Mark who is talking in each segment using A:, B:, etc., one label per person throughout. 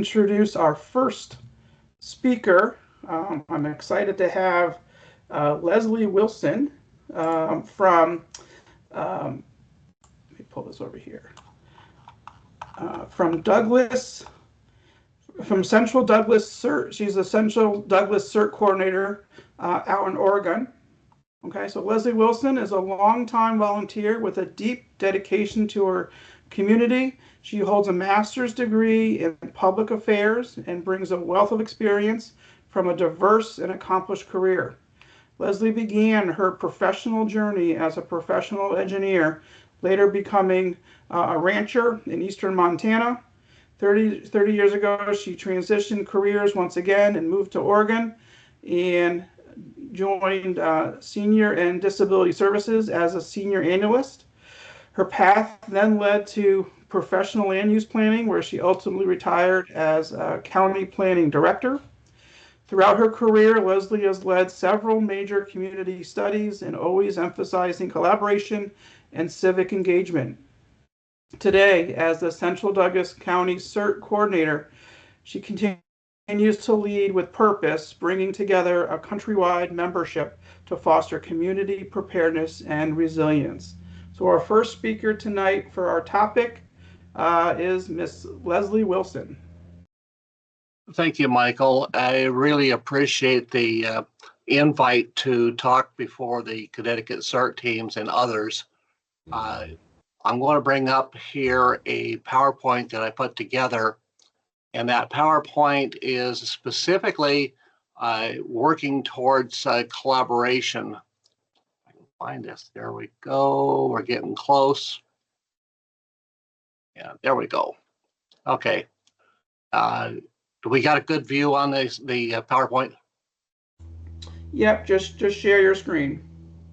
A: introduce our first speaker. I'm excited to have Leslie Wilson from, let me pull this over here, from Central Douglas CERT. She's the Central Douglas CERT coordinator out in Oregon. Okay, so Leslie Wilson is a longtime volunteer with a deep dedication to her community. She holds a master's degree in public affairs and brings a wealth of experience from a diverse and accomplished career. Leslie began her professional journey as a professional engineer, later becoming a rancher in eastern Montana. 30 years ago, she transitioned careers once again and moved to Oregon and joined Senior and Disability Services as a senior analyst. Her path then led to professional land use planning, where she ultimately retired as a county planning director. Throughout her career, Leslie has led several major community studies and always emphasizing collaboration and civic engagement. Today, as the Central Douglas County CERT coordinator, she continues to lead with purpose, bringing together a countrywide membership to foster community preparedness and resilience. So our first speaker tonight for our topic is Miss Leslie Wilson.
B: Thank you, Michael. I really appreciate the invite to talk before the Connecticut CERT teams and others. I'm going to bring up here a PowerPoint that I put together, and that PowerPoint is specifically working towards collaboration. I can find this. There we go. We're getting close. Yeah, there we go. Okay. Do we got a good view on the PowerPoint?
A: Yep, just share your screen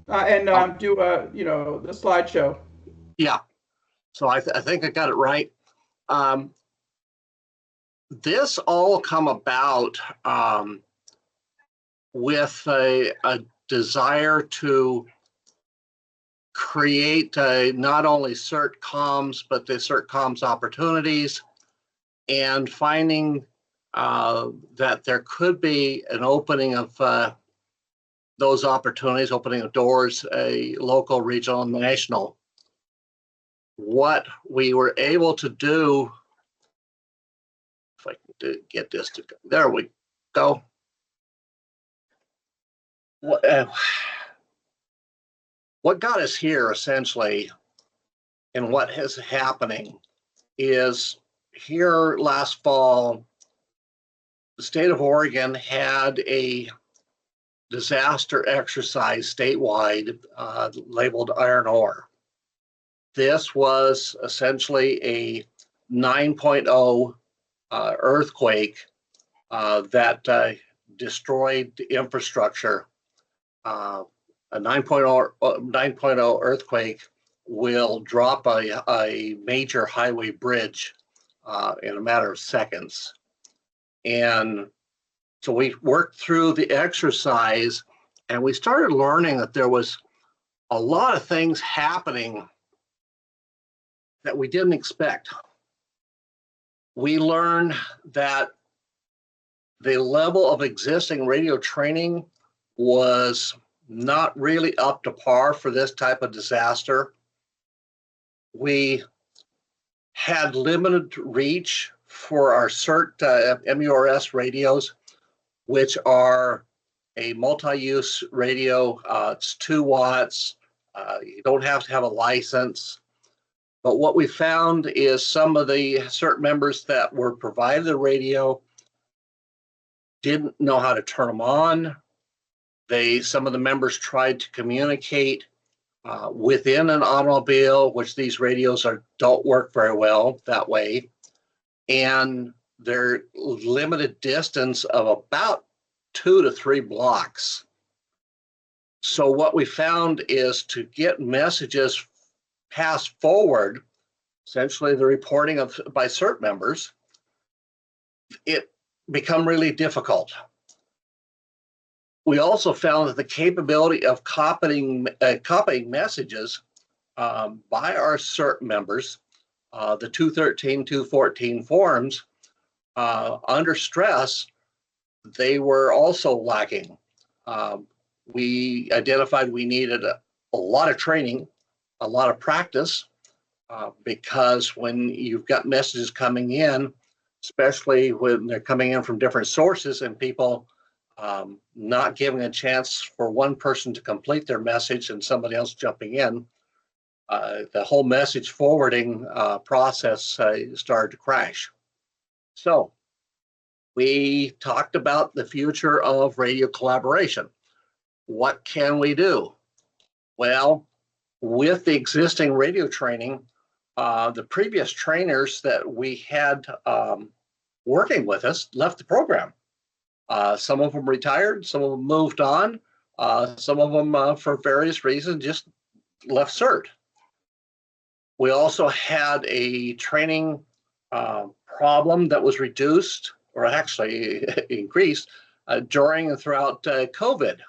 A: and do the slideshow.
B: Yeah, so I think I got it right. This all come about with a desire to create not only CERT comms, but the CERT comms opportunities, and finding that there could be an opening of those opportunities, opening of doors, local, regional, and national. What we were able to do, if I can get this to go, there we go. What got us here essentially, and what is happening, is here last fall, the state of Oregon had a disaster exercise statewide labeled Iron Ore. This was essentially a 9.0 earthquake that destroyed the infrastructure. A 9.0 earthquake will drop a major highway bridge in a matter of seconds. And so we worked through the exercise, and we started learning that there was a lot of things happening that we didn't expect. We learned that the level of existing radio training was not really up to par for this type of disaster. We had limited reach for our CERT MURS radios, which are a multi-use radio. It's 2 watts. You don't have to have a license. But what we found is some of the CERT members that were provided the radio didn't know how to turn them on. Some of the members tried to communicate within an automobile, which these radios don't work very well that way. And they're limited distance of about 2 to 3 blocks. So what we found is to get messages passed forward, essentially the reporting by CERT members, it become really difficult. We also found that the capability of copying messages by our CERT members, the 213, 214 forms, under stress, they were also lacking. We identified we needed a lot of training, a lot of practice, because when you've got messages coming in, especially when they're coming in from different sources and people not giving a chance for one person to complete their message and somebody else jumping in, the whole message forwarding process started to crash. So we talked about the future of radio collaboration. What can we do? Well, with the existing radio training, the previous trainers that we had working with us left the program. Some of them retired, some of them moved on, some of them for various reasons just left CERT. We also had a training problem that was reduced, or actually increased, during and throughout COVID.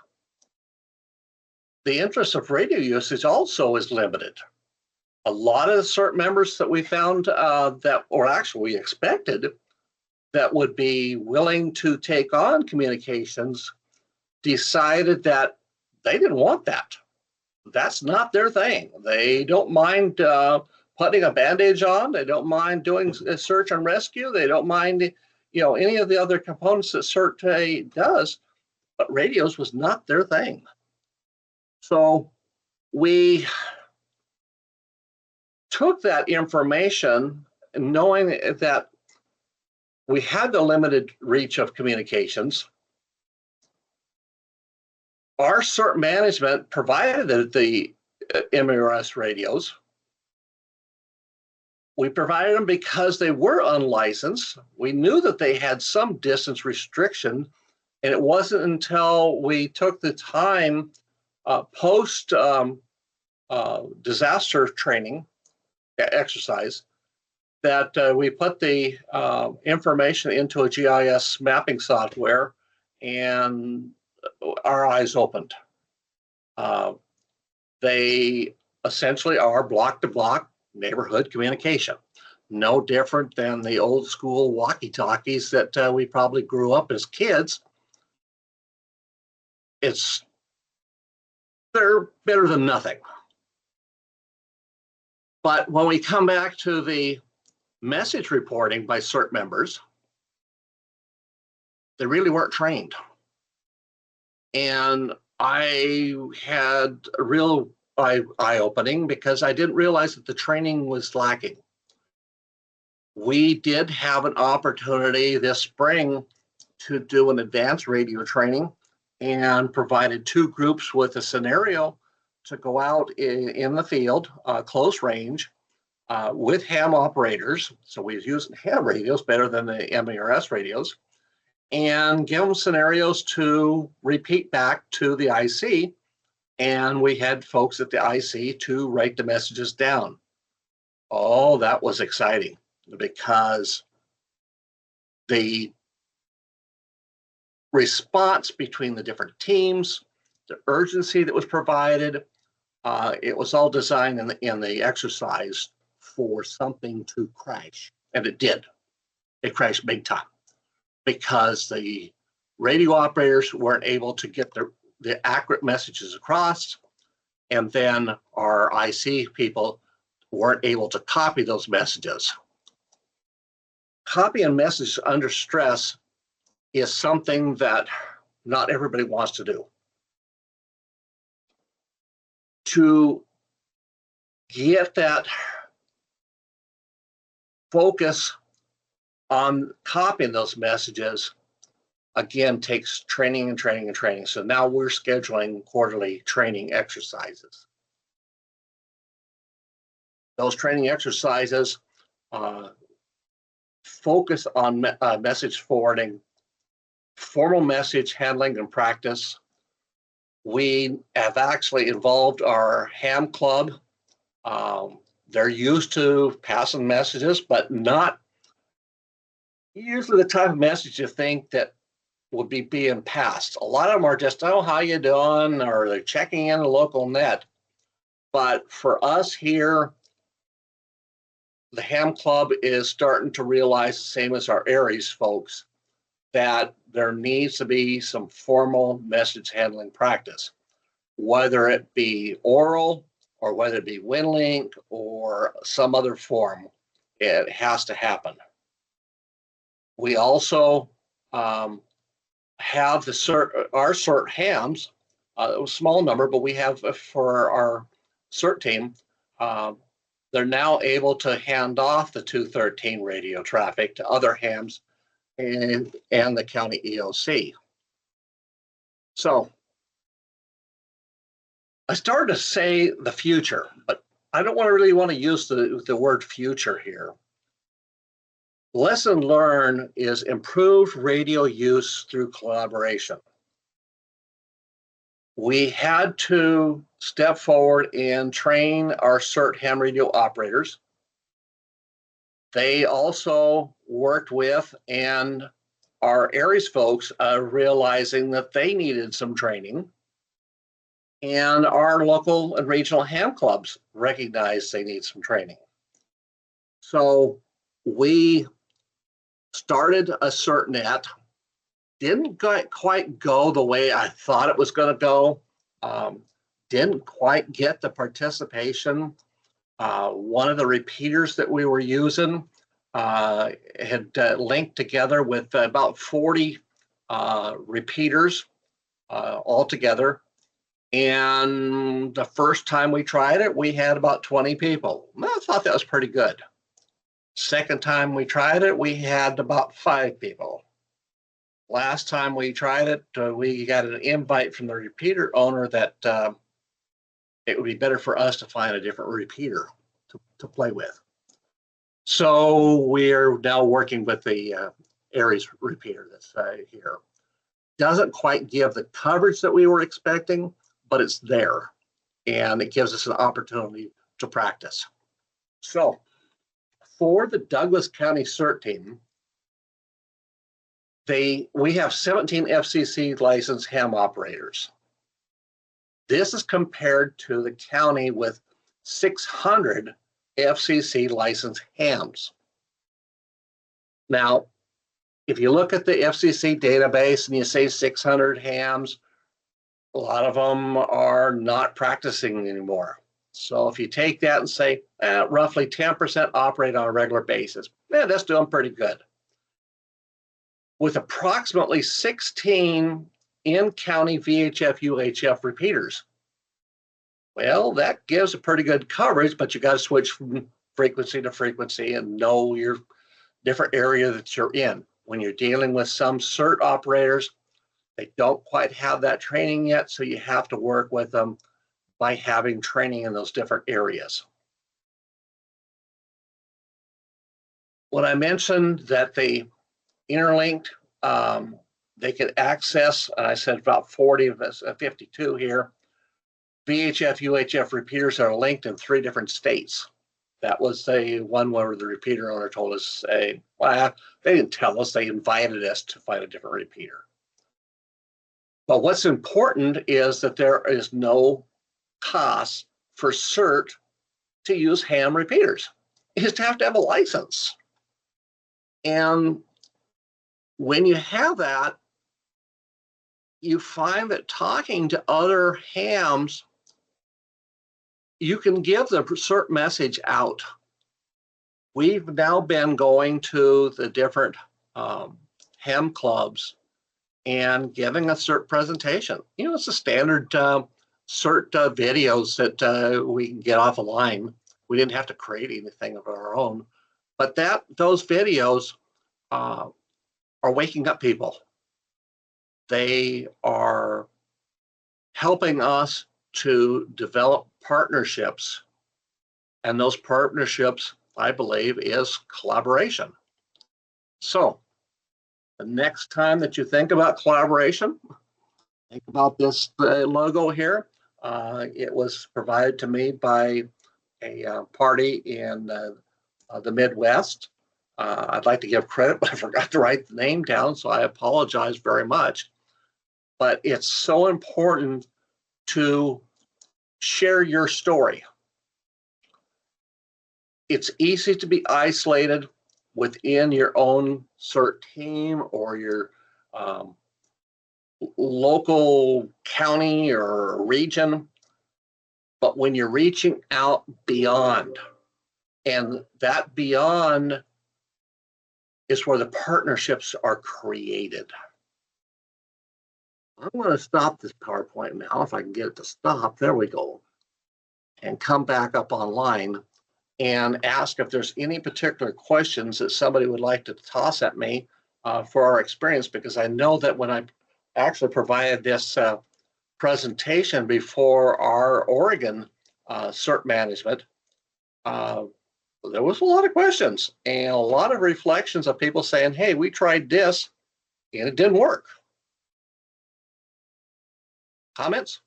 B: The interest of radio usage also is limited. A lot of the CERT members that we found or actually we expected that would be willing to take on communications decided that they didn't want that. That's not their thing. They don't mind putting a bandage on. They don't mind doing search and rescue. They don't mind, any of the other components that CERT does, but radios was not their thing. So we took that information, knowing that we had the limited reach of communications. Our CERT management provided the MRS radios. We provided them because they were unlicensed. We knew that they had some distance restriction, and it wasn't until we took the time post disaster training exercise that we put the information into a GIS mapping software, and our eyes opened. They essentially are block-to-block neighborhood communication. No different than the old school walkie-talkies that we probably grew up as kids. They're better than nothing. But when we come back to the message reporting by CERT members, they really weren't trained. And I had a real eye-opening because I didn't realize that the training was lacking. We did have an opportunity this spring to do an advanced radio training and provided two groups with a scenario to go out in the field, close range, with ham operators. So we was using ham radios better than the MERS radios, and give them scenarios to repeat back to the IC. And we had folks at the IC to write the messages down. Oh, that was exciting because the response between the different teams, the urgency that was provided, it was all designed in the exercise for something to crash. And it did. It crashed big time because the radio operators weren't able to get the accurate messages across, and then our IC people weren't able to copy those messages. Copying messages under stress is something that not everybody wants to do. To get that focus on copying those messages, again, takes training and training and training. So now we're scheduling quarterly training exercises. Those training exercises focus on message forwarding, formal message handling and practice. We have actually involved our ham club. They're used to passing messages, but not usually the type of message you think that would be being passed. A lot of them are just, oh, how you doing? Or they're checking in the local net. But for us here, the Ham Club is starting to realize the same as our Aries folks, that there needs to be some formal message handling practice, whether it be oral or whether it be WinLink or some other form. It has to happen. We also have the CERT, our CERT hams, a small number, but we have for our CERT team, they're now able to hand off the 213 radio traffic to other hams and the county EOC. So I started to say the future, but I don't really want to use the word future here. Lesson learned is improved radio use through collaboration. We had to step forward and train our CERT ham radio operators. They also worked with and our Aries folks realizing that they needed some training. And our local and regional ham clubs recognized they need some training. So we started a CERTnet. Didn't quite go the way I thought it was going to go. Didn't quite get the participation. One of the repeaters that we were using had linked together with about 40 repeaters altogether. And the first time we tried it, we had about 20 people. I thought that was pretty good. Second time we tried it, we had about 5 people. Last time we tried it, we got an invite from the repeater owner that it would be better for us to find a different repeater to play with. So we're now working with the Aries repeater that's here. Doesn't quite give the coverage that we were expecting, but it's there, and it gives us an opportunity to practice. So for the Douglas County CERT team, we have 17 FCC licensed ham operators. This is compared to the county with 600 FCC licensed hams. Now, if you look at the FCC database and you say 600 hams, a lot of them are not practicing anymore. So if you take that and say roughly 10% operate on a regular basis, that's doing pretty good. With approximately 16 in-county VHF, UHF repeaters, well, that gives a pretty good coverage, but you got to switch from frequency to frequency and know your different area that you're in. When you're dealing with some CERT operators, they don't quite have that training yet, so you have to work with them by having training in those different areas. When I mentioned that they interlinked, they could access, I said about 40 of us, 52 here, VHF, UHF repeaters are linked in 3 different states. That was the one where the repeater owner told us, well, they didn't tell us, they invited us to find a different repeater. But what's important is that there is no cost for CERT to use ham repeaters. You just have to have a license. And when you have that, you find that talking to other hams, you can give the CERT message out. We've now been going to the different ham clubs and giving a CERT presentation. You know, it's a standard CERT videos that we can get off a line. We didn't have to create anything of our own, but those videos are waking up people. They are helping us to develop partnerships, and those partnerships, I believe, is collaboration. So the next time that you think about collaboration, think about this logo here. It was provided to me by a party in the Midwest. I'd like to give credit, but I forgot to write the name down, so I apologize very much. But it's so important to share your story. it's easy to be isolated within your own CERT team or your local county or region. But when you're reaching out beyond, and that beyond is where the partnerships are created. I'm going to stop this PowerPoint now, if I can get it to stop. There we go. And come back up online and ask if there's any particular questions that somebody would like to toss at me for our experience, because I know that when I actually provided this presentation before our Oregon CERT management, there was a lot of questions and a lot of reflections of people saying, hey, we tried this and it didn't work. Comments?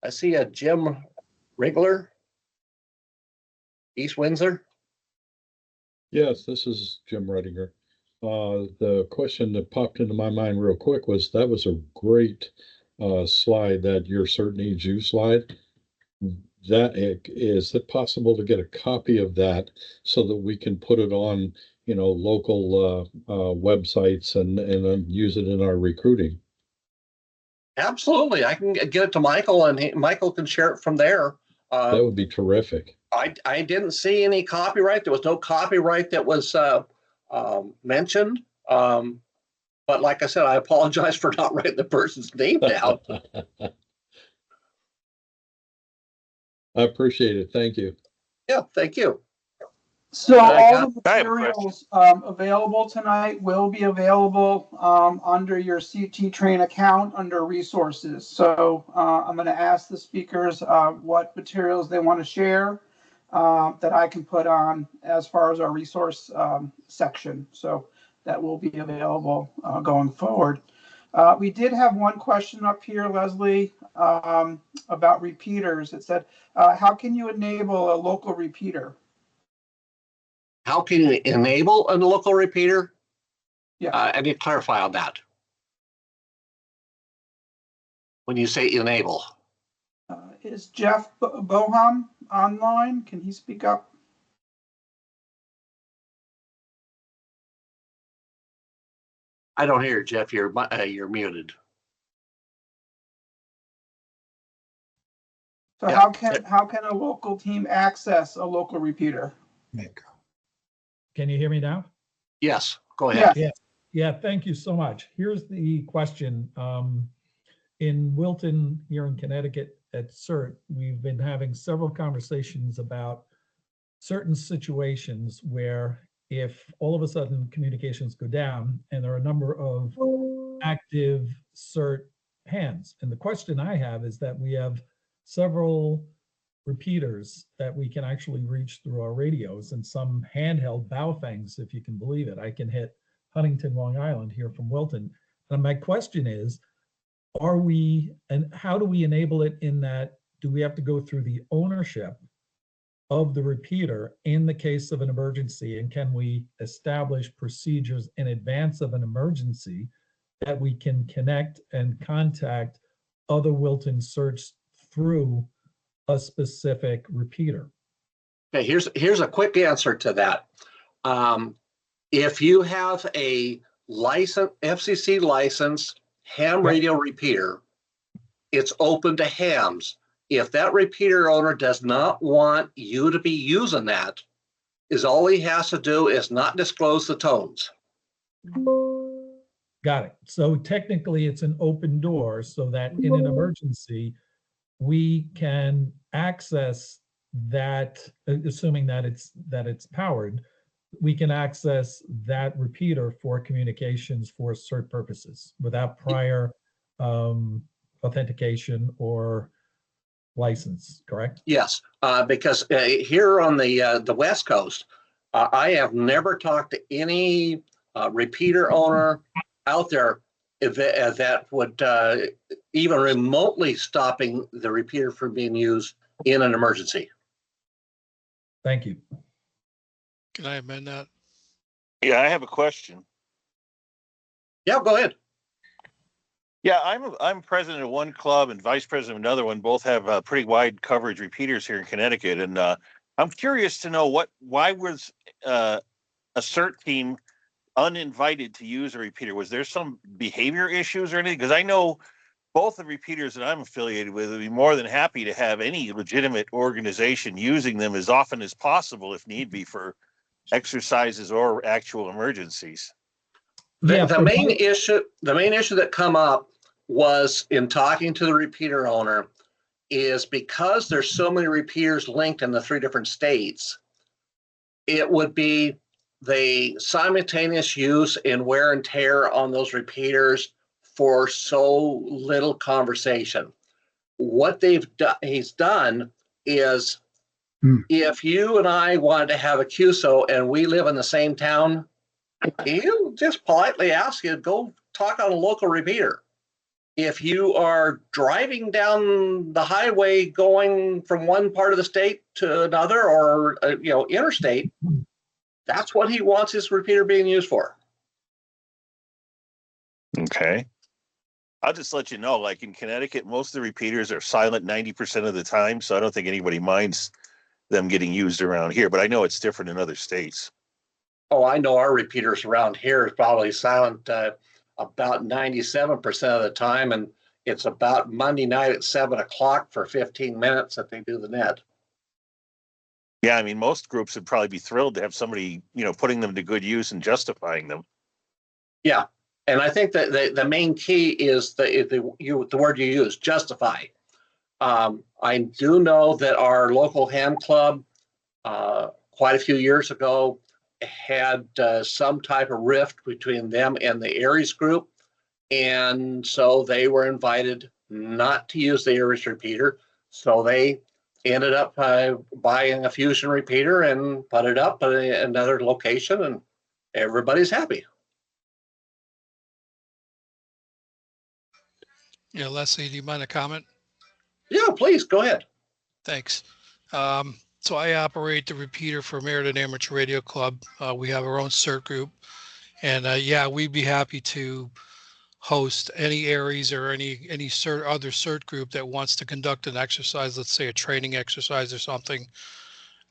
B: I see a Jim Rigler, East Windsor.
C: Yes, this is Jim Redinger. The question that popped into my mind real quick was, that was a great slide, that your CERT needs you slide. Is it possible to get a copy of that so that we can put it on, local websites and use it in our recruiting?
B: Absolutely. I can get it to Michael and Michael can share it from there.
C: That would be terrific.
B: I didn't see any copyright. There was no copyright that was mentioned. But like I said, I apologize for not writing the person's name down.
C: I appreciate it. Thank you.
B: Yeah, thank you.
A: So all the materials available tonight will be available under your CT Train account under resources. So I'm going to ask the speakers what materials they want to share that I can put on as far as our resource section. So that will be available going forward. We did have one question up here, Leslie, about repeaters. It said, how can you enable a local repeater?
B: How can you enable a local repeater?
A: Yeah.
B: I need to clarify on that. When you say enable.
A: Is Jeff Boham online? Can he speak up?
B: I don't hear you, Jeff. You're muted.
A: So yeah. How can a local team access a local repeater?
D: Can you hear me now?
B: Yes, go ahead.
D: Yeah, thank you so much. Here's the question. In Wilton, here in Connecticut at CERT, we've been having several conversations about certain situations where if all of a sudden communications go down and there are a number of active CERT hands. And the question I have is that we have several repeaters that we can actually reach through our radios and some handheld Baofangs, if you can believe it. I can hit Huntington, Long Island here from Wilton. And my question is, how do we enable it in that, do we have to go through the ownership of the repeater in the case of an emergency? And can we establish procedures in advance of an emergency that we can connect and contact other Wilton CERTs through a specific repeater?
B: Okay, here's a quick answer to that. If you have a FCC licensed ham radio repeater, it's open to hams. If that repeater owner does not want you to be using that, all he has to do is not disclose the tones.
D: Got it. So technically it's an open door so that in an emergency, we can access that, assuming that it's powered, we can access that repeater for communications for CERT purposes without prior authentication or license, correct?
B: Yes, because here on the West Coast, I have never talked to any repeater owner out there that would even remotely stopping the repeater from being used in an emergency.
D: Thank you.
E: Can I amend that?
F: Yeah, I have a question.
B: Yeah, go ahead.
F: Yeah, I'm president of one club and vice president of another one. Both have pretty wide coverage repeaters here in Connecticut, and I'm curious to know why was a CERT team uninvited to use a repeater? Was there some behavior issues or anything? Because I know both the repeaters that I'm affiliated with would be more than happy to have any legitimate organization using them as often as possible, if need be, for exercises or actual emergencies.
B: The main issue that come up was in talking to the repeater owner is because there's so many repeaters linked in the 3 different states, it would be the simultaneous use and wear and tear on those repeaters for so little conversation. What he's done is if you and I wanted to have a QSO and we live in the same town, he'll just politely ask you to go talk on a local repeater. If you are driving down the highway going from one part of the state to another, or interstate, that's what he wants his repeater being used for.
F: Okay. I'll just let you know, like in Connecticut, most of the repeaters are silent 90% of the time, so I don't think anybody minds them getting used around here, but I know it's different in other states.
B: Oh, I know our repeaters around here is probably silent about 97% of the time, and it's about Monday night at 7 o'clock for 15 minutes that they do the net.
F: Yeah, I mean, most groups would probably be thrilled to have somebody, putting them to good use and justifying them.
B: Yeah, and I think that the main key is the word you use, justify. I do know that our local ham club quite a few years ago had some type of rift between them and the Aries group. And so they were invited not to use the Aries repeater. So they ended up buying a Fusion repeater and put it up at another location, and everybody's happy.
E: Yeah, Leslie, do you mind a comment?
B: Yeah, please, go ahead.
E: Thanks. So I operate the repeater for Meriden Amateur Radio Club. We have our own CERT group. And yeah, we'd be happy to host any Aries or any other CERT group that wants to conduct an exercise, let's say a training exercise or something,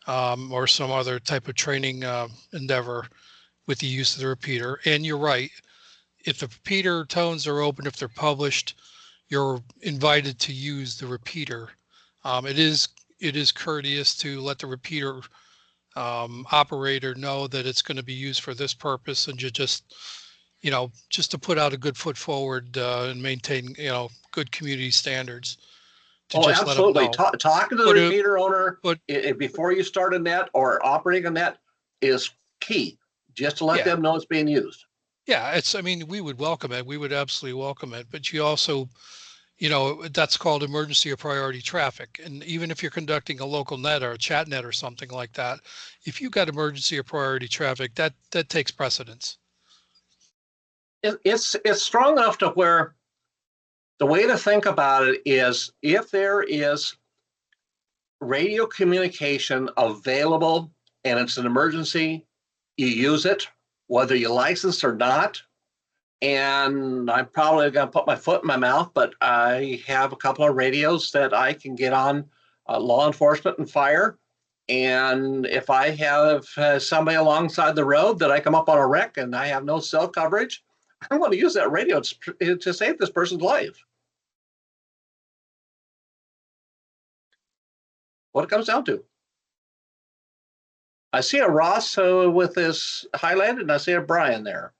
E: or some other type of training endeavor with the use of the repeater. And you're right, if the repeater tones are open, if they're published, you're invited to use the repeater. It is courteous to let the repeater operator know that it's going to be used for this purpose, and you just to put out a good foot forward and maintain good community standards.
B: Oh, absolutely. Talking to the repeater owner before you start a net or operating a net is key, just to let them know it's being used.
E: Yeah, we would welcome it. We would absolutely welcome it. But you also, that's called emergency or priority traffic. And even if you're conducting a local net or a chat net or something like that, if you've got emergency or priority traffic, that takes precedence.
B: It's strong enough to where the way to think about it is if there is radio communication available and it's an emergency, you use it, whether you license or not. And I'm probably going to put my foot in my mouth, but I have a couple of radios that I can get on law enforcement and fire. And if I have somebody alongside the road that I come up on a wreck and I have no cell coverage, I want to use that radio to save this person's life. What it comes down to. I see a Ross with this highlighted, and I see a Brian there.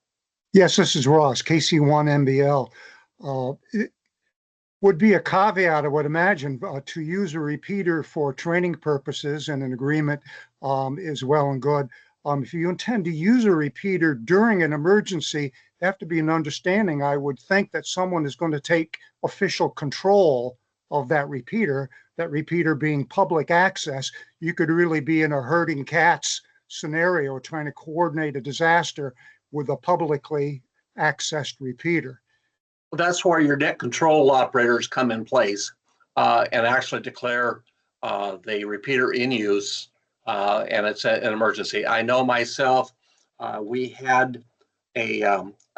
G: Yes, this is Ross, KC1MBL. It would be a caveat, I would imagine, to use a repeater for training purposes, and an agreement is well and good. If you intend to use a repeater during an emergency, there have to be an understanding, I would think, that someone is going to take official control of that repeater being public access. You could really be in a herding cats scenario trying to coordinate a disaster with a publicly accessed repeater.
B: Well, that's where your net control operators come in place and actually declare the repeater in use, and it's an emergency. I know myself, we had a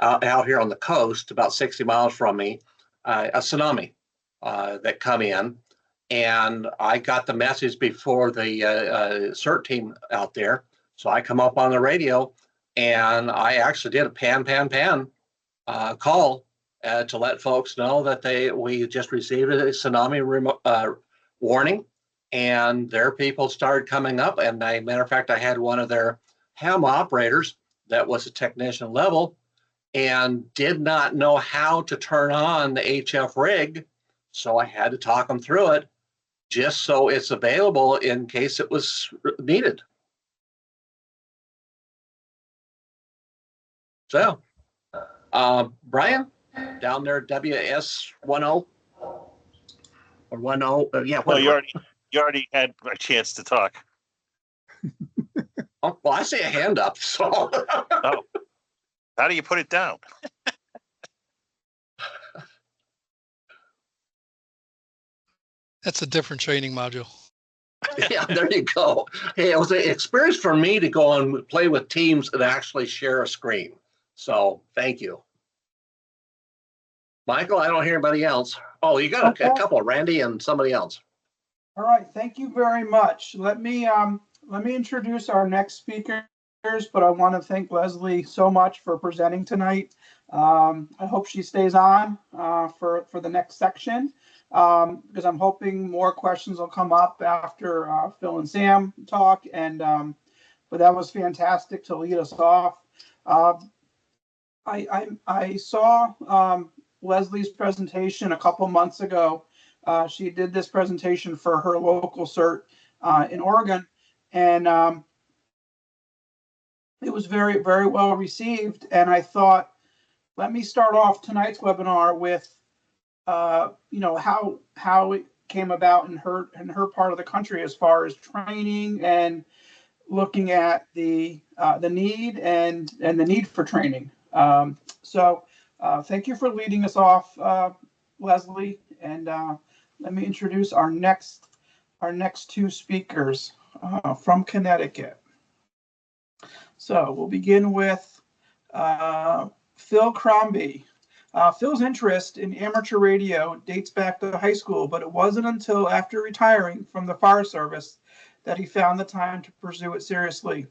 B: out here on the coast, about 60 miles from me, a tsunami that come in, and I got the message before the CERT team out there. So I come up on the radio, and I actually did a pan call to let folks know that we just received a tsunami warning, and their people started coming up. And matter of fact, I had one of their ham operators that was a technician level and did not know how to turn on the HF rig. So I had to talk them through it just so it's available in case it was needed. So, Brian, down there, WS10 or 10, yeah.
F: Well, you already had a chance to talk.
B: Oh, well, I see a hand up, so.
F: Oh, how do you put it down?
E: That's a different training module.
B: Yeah, there you go. Hey, it was an experience for me to go and play with teams that actually share a screen. So thank you. Michael, I don't hear anybody else. Oh, you got a couple, Randy and somebody else.
A: All right, thank you very much. Let me introduce our next speakers, but I want to thank Leslie so much for presenting tonight. I hope she stays on for the next section, because I'm hoping more questions will come up after Phil and Sam talk. And but that was fantastic to lead us off. I saw Leslie's presentation a couple months ago. She did this presentation for her local CERT in Oregon, and it was very, very well received. And I thought, let me start off tonight's webinar with, how it came about in her part of the country as far as training and looking at the need and the need for training. So thank you for leading us off, Leslie, and let me introduce our next two speakers from Connecticut. So we'll begin with Phil Crombie. Phil's interest in amateur radio dates back to high school, but it wasn't until after retiring from the fire service that he found the time to pursue it seriously.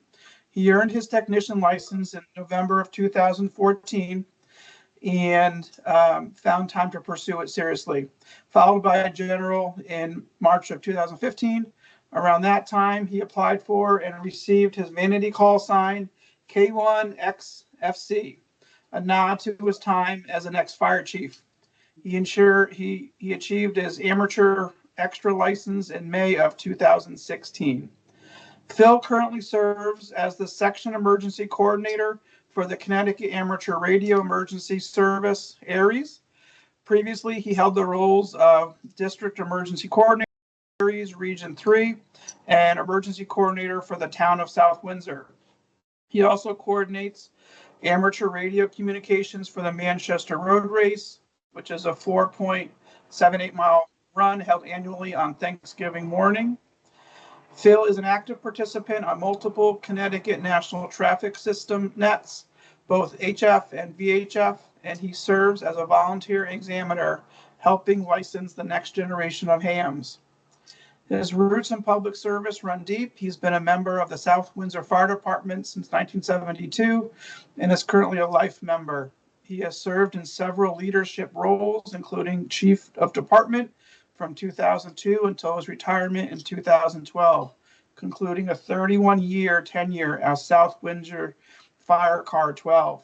A: He earned his technician license in November of 2014 and found time to pursue it seriously, followed by a general in March of 2015. Around that time, he applied for and received his vanity call sign, K1XFC, a nod to his time as an ex-fire chief. He achieved his amateur extra license in May of 2016. Phil currently serves as the section emergency coordinator for the Connecticut Amateur Radio Emergency Service, ARES. Previously, he held the roles of District Emergency Coordinator, ARES Region 3, and Emergency Coordinator for the town of South Windsor. He also coordinates amateur radio communications for the Manchester Road Race, which is a 4.78 mile run held annually on Thanksgiving morning. Phil is an active participant on multiple Connecticut National Traffic System nets, both HF and VHF, and he serves as a volunteer examiner, helping license the next generation of hams. His roots in public service run deep. He's been a member of the South Windsor Fire Department since 1972 and is currently a life member. He has served in several leadership roles, including Chief of Department from 2002 until his retirement in 2012, concluding a 31-year tenure as South Windsor Fire Car 12.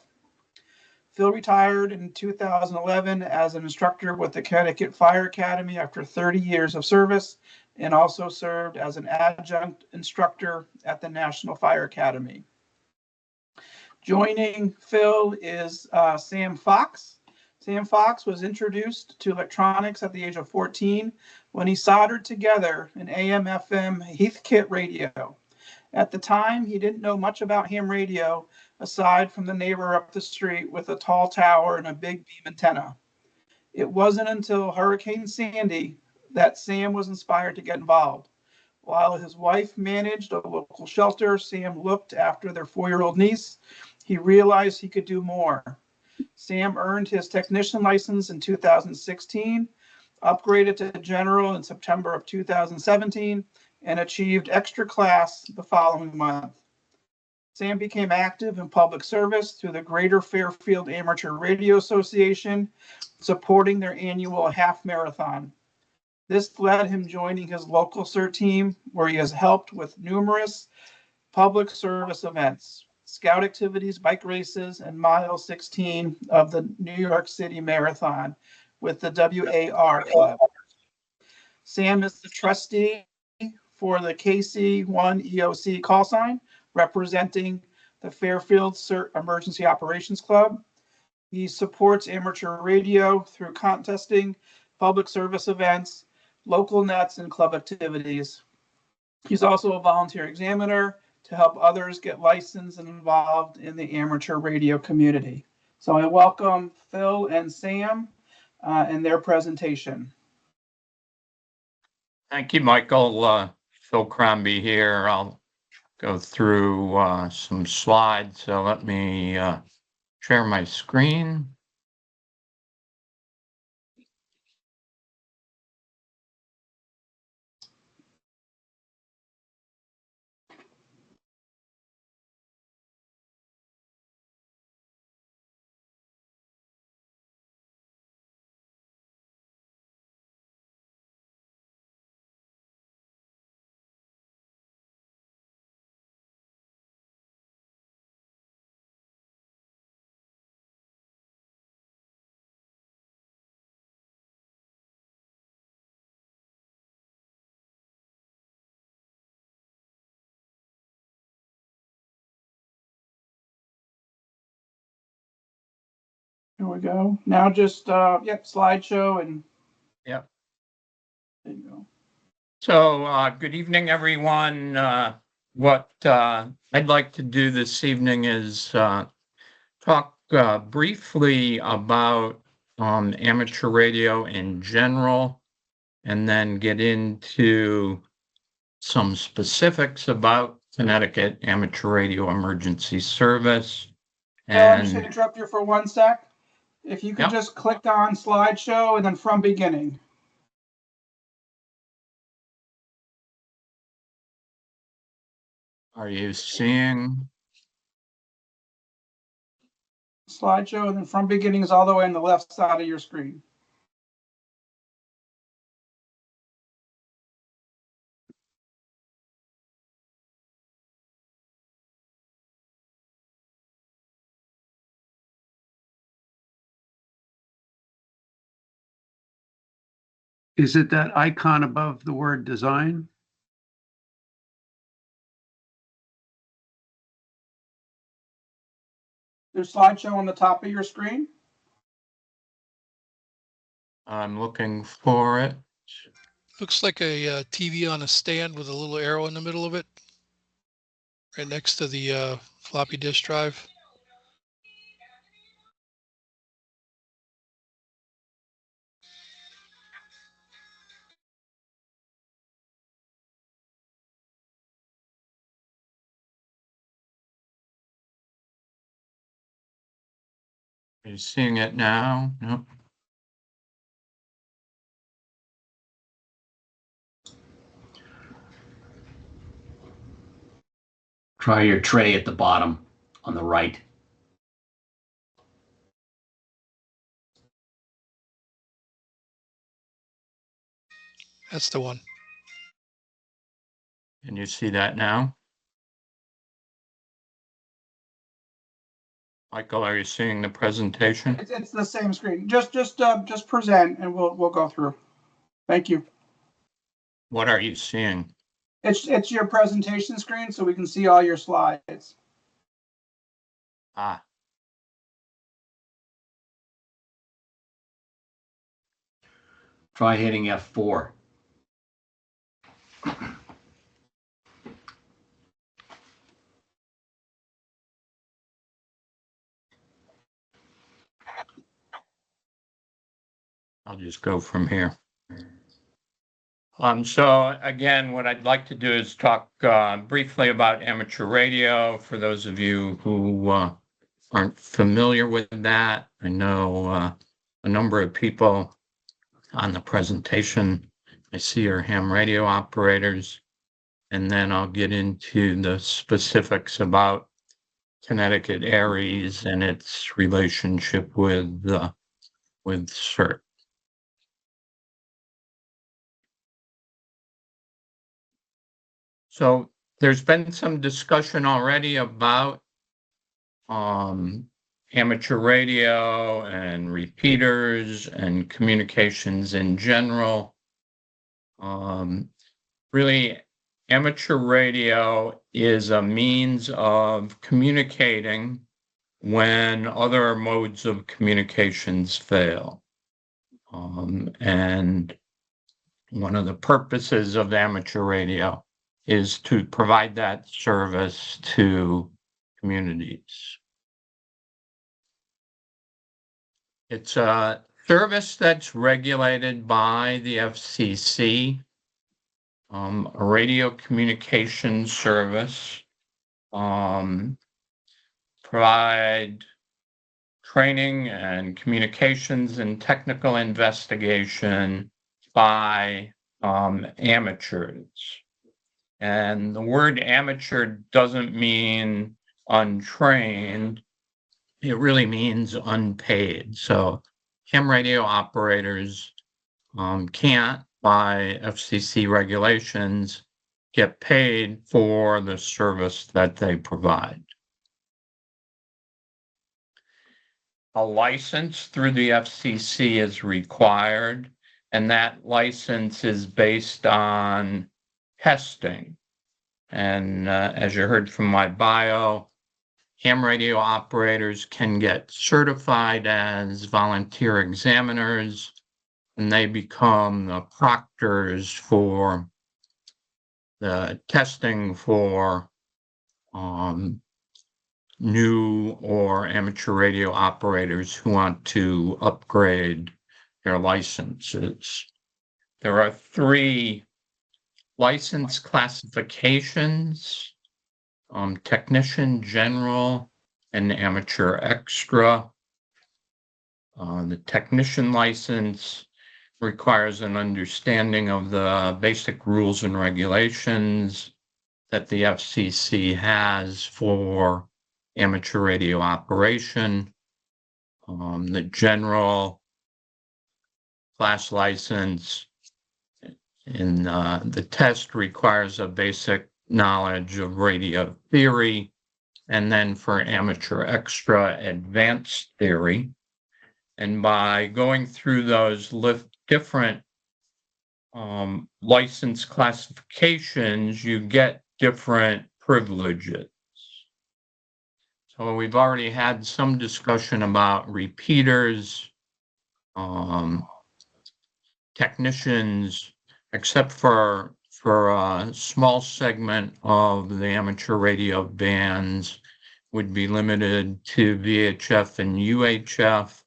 A: Phil retired in 2011 as an instructor with the Connecticut Fire Academy after 30 years of service, and also served as an adjunct instructor at the National Fire Academy. Joining Phil is Sam Fox. Sam Fox was introduced to electronics at the age of 14 when he soldered together an AM/FM Heathkit radio. At the time, he didn't know much about ham radio, aside from the neighbor up the street with a tall tower and a big beam antenna. It wasn't until Hurricane Sandy that Sam was inspired to get involved. While his wife managed a local shelter, Sam looked after their 4-year-old niece. He realized he could do more. Sam earned his technician license in 2016, upgraded to general in September of 2017, and achieved extra class the following month. Sam became active in public service through the Greater Fairfield Amateur Radio Association, supporting their annual half marathon. This led him joining his local CERT team, where he has helped with numerous public service events, scout activities, bike races, and mile 16 of the New York City Marathon with the WAR Club. Sam is the trustee for the KC1 EOC call sign, representing the Fairfield CERT Emergency Operations Club. He supports amateur radio through contesting, public service events, local nets, and club activities. He's also a volunteer examiner to help others get licensed and involved in the amateur radio community. So I welcome Phil and Sam and their presentation.
H: Thank you, Michael. Phil Crombie here. I'll go through some slides. So let me share my screen.
A: Here we go. Now just, slideshow and.
H: Yep.
A: There you go.
H: So good evening, everyone. What I'd like to do this evening is talk briefly about amateur radio in general, and then get into some specifics about Connecticut Amateur Radio Emergency Service.
A: I'm just going to interrupt you for 1 sec. If you could
H: Yep.
A: just click on slideshow and then from beginning.
H: Are you seeing?
A: Slideshow and then from beginning is all the way on the left side of your screen.
I: Is it that icon above the word design?
A: There's slideshow on the top of your screen.
H: I'm looking for it.
E: Looks like a TV on a stand with a little arrow in the middle of it, right next to the floppy disk drive.
H: Are you seeing it now? Nope.
I: Try your tray at the bottom on the right.
E: That's the one.
H: Can you see that now? Michael, are you seeing the presentation?
A: It's the same screen. Just present and we'll go through. Thank you.
H: What are you seeing?
A: It's your presentation screen so we can see all your slides.
H: Ah.
I: Try hitting F4.
H: I'll just go from here. So again, what I'd like to do is talk briefly about amateur radio for those of you who aren't familiar with that. I know a number of people on the presentation I see are ham radio operators, and then I'll get into the specifics about Connecticut ARES and its relationship with CERT. So there's been some discussion already about amateur radio and repeaters and communications in general. Really, amateur radio is a means of communicating when other modes of communications fail. And one of the purposes of amateur radio is to provide that service to communities. It's a service that's regulated by the FCC, a radio communication service, provide training and communications and technical investigation by amateurs. And the word amateur doesn't mean untrained. It really means unpaid. So ham radio operators can't, by FCC regulations, get paid for the service that they provide. A license through the FCC is required, and that license is based on testing. And as you heard from my bio, ham radio operators can get certified as volunteer examiners, and they become the proctors for the testing for new or amateur radio operators who want to upgrade their licenses. There are 3 license classifications: technician, general, and amateur extra. The technician license requires an understanding of the basic rules and regulations that the FCC has for amateur radio operation. The general class license in the test requires a basic knowledge of radio theory, and then for amateur extra, advanced theory. And by going through those different license classifications, you get different privileges. So we've already had some discussion about repeaters, technicians, except for a small segment of the amateur radio bands would be limited to VHF and UHF,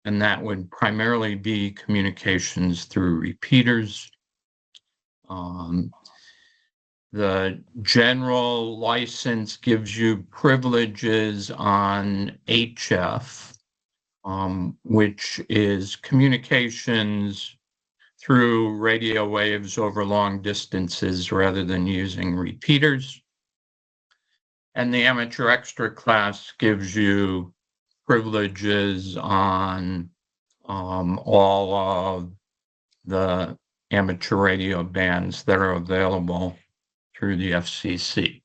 H: and that would primarily be communications through repeaters. The general license gives you privileges on HF, which is communications through radio waves over long distances rather than using repeaters. And the amateur extra class gives you privileges on all of the amateur radio bands that are available through the FCC.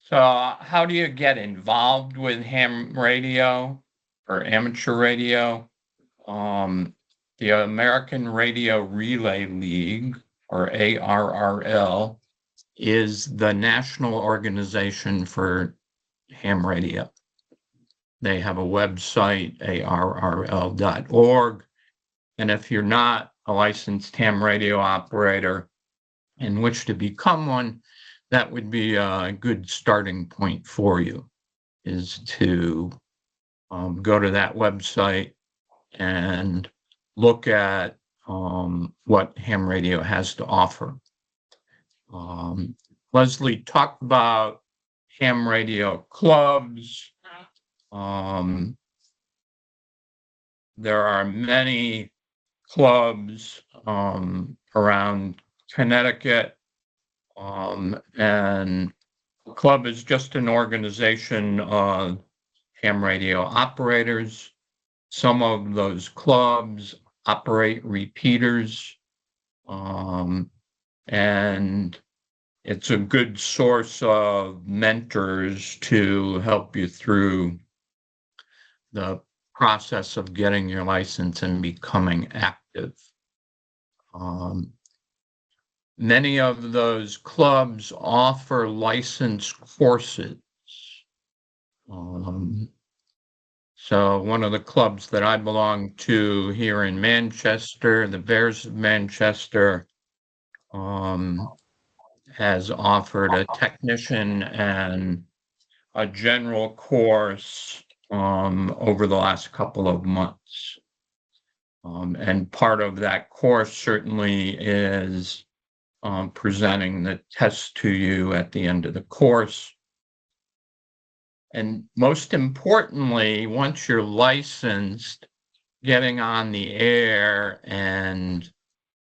H: So how do you get involved with ham radio or amateur radio? The American Radio Relay League, or ARRL, is the national organization for ham radio. They have a website, arrl.org. And if you're not a licensed ham radio operator and wish to become one, that would be a good starting point for you, is to go to that website and look at what ham radio has to offer. Leslie talked about ham radio clubs. There are many clubs around Connecticut, and the club is just an organization of ham radio operators. Some of those clubs operate repeaters, and it's a good source of mentors to help you through the process of getting your license and becoming active. Many of those clubs offer license courses. So one of the clubs that I belong to here in Manchester, the Bears of Manchester, has offered a technician and a general course over the last couple of months. And part of that course certainly is presenting the test to you at the end of the course. And most importantly, once you're licensed, getting on the air and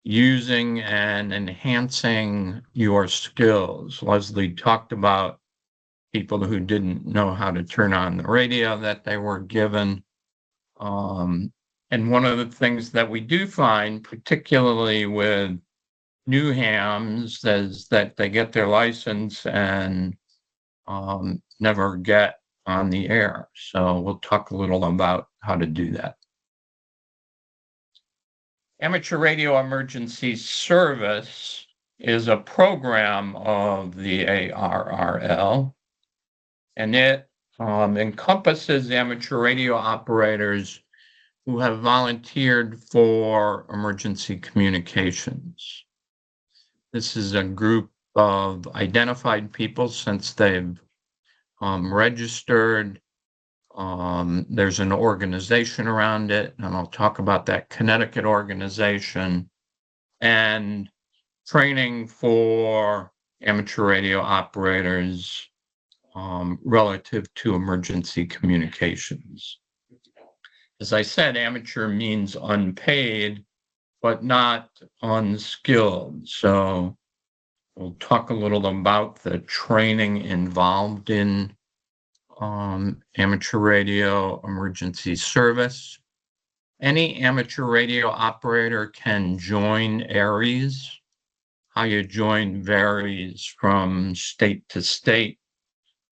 H: using and enhancing your skills. Leslie talked about people who didn't know how to turn on the radio that they were given. And one of the things that we do find, particularly with new hams, is that they get their license and never get on the air. So we'll talk a little about how to do that. Amateur Radio Emergency Service is a program of the ARRL, and it encompasses amateur radio operators who have volunteered for emergency communications. This is a group of identified people since they've registered. There's an organization around it, and I'll talk about that Connecticut organization, and training for amateur radio operators relative to emergency communications. As I said, amateur means unpaid, but not unskilled. So we'll talk a little about the training involved in amateur radio emergency service. Any amateur radio operator can join ARES. How you join varies from state to state.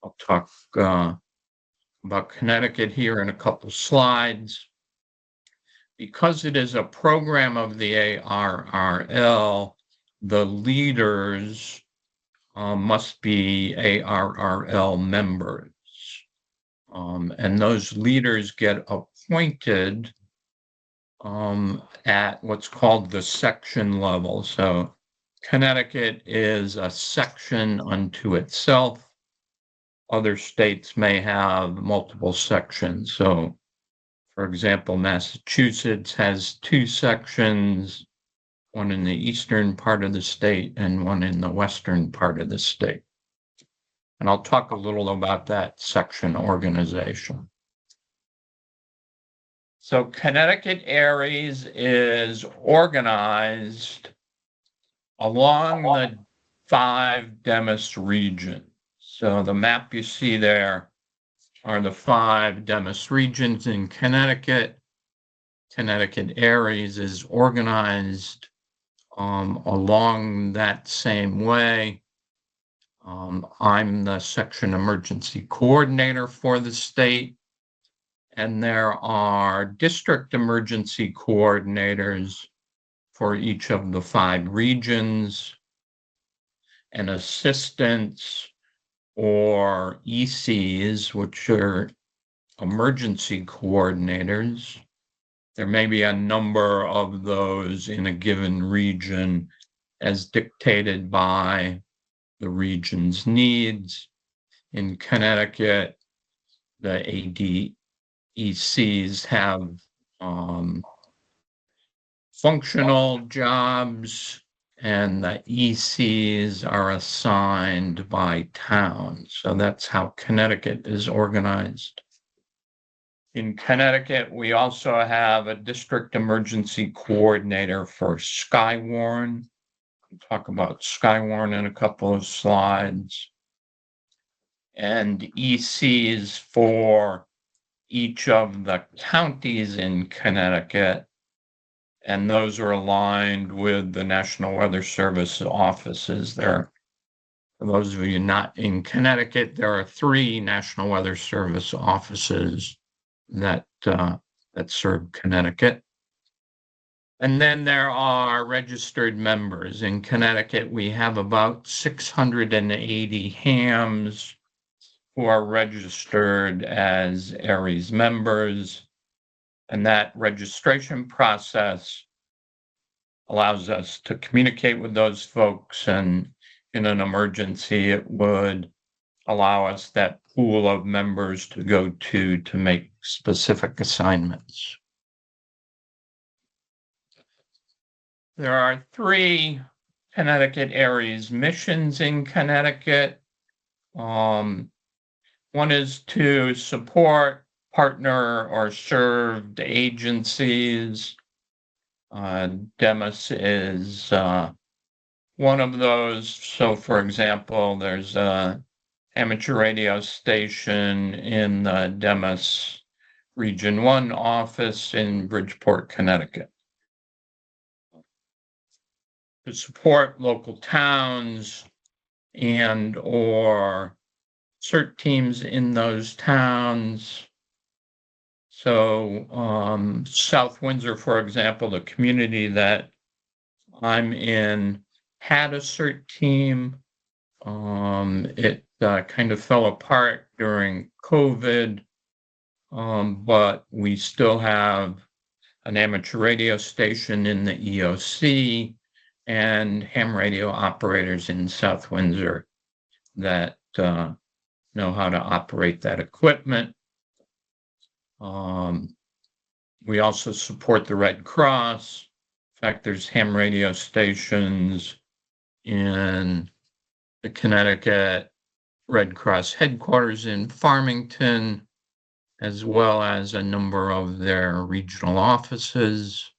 H: I'll talk about Connecticut here in a couple slides. Because it is a program of the ARRL, the leaders must be ARRL members. And those leaders get appointed at what's called the section level. So Connecticut is a section unto itself. Other states may have multiple sections. So, for example, Massachusetts has 2 sections, one in the eastern part of the state and one in the western part of the state. And I'll talk a little about that section organization. So Connecticut ARES is organized along the 5 DEMIS regions. So the map you see there are the 5 DEMIS regions in Connecticut. Connecticut ARES is organized along that same way. I'm the section emergency coordinator for the state, and there are district emergency coordinators for each of the 5 regions, and assistants or ECs, which are emergency coordinators. There may be a number of those in a given region as dictated by the region's needs. In Connecticut, the ADECs have functional jobs, and the ECs are assigned by town. So that's how Connecticut is organized. In Connecticut, we also have a district emergency coordinator for Skywarn. We'll talk about Skywarn in a couple of slides. And ECs for each of the counties in Connecticut. And those are aligned with the National Weather Service offices there. For those of you not in Connecticut, there are 3 National Weather Service offices that serve Connecticut. And then there are registered members. In Connecticut, we have about 680 hams who are registered as ARES members. And that registration process allows us to communicate with those folks, and in an emergency, it would allow us that pool of members to go to make specific assignments. There are 3 Connecticut ARES missions in Connecticut. One is to support, partner, or served agencies. DEMIS is one of those. So, for example, there's a amateur radio station in the DEMIS Region 1 office in Bridgeport, Connecticut. To support local towns and or CERT teams in those towns. So South Windsor, for example, the community that I'm in, had a CERT team. It kind of fell apart during COVID, but we still have an amateur radio station in the EOC and ham radio operators in South Windsor that know how to operate that equipment. We also support the Red Cross. In fact, there's ham radio stations in the Connecticut Red Cross headquarters in Farmington, as well as a number of their regional offices.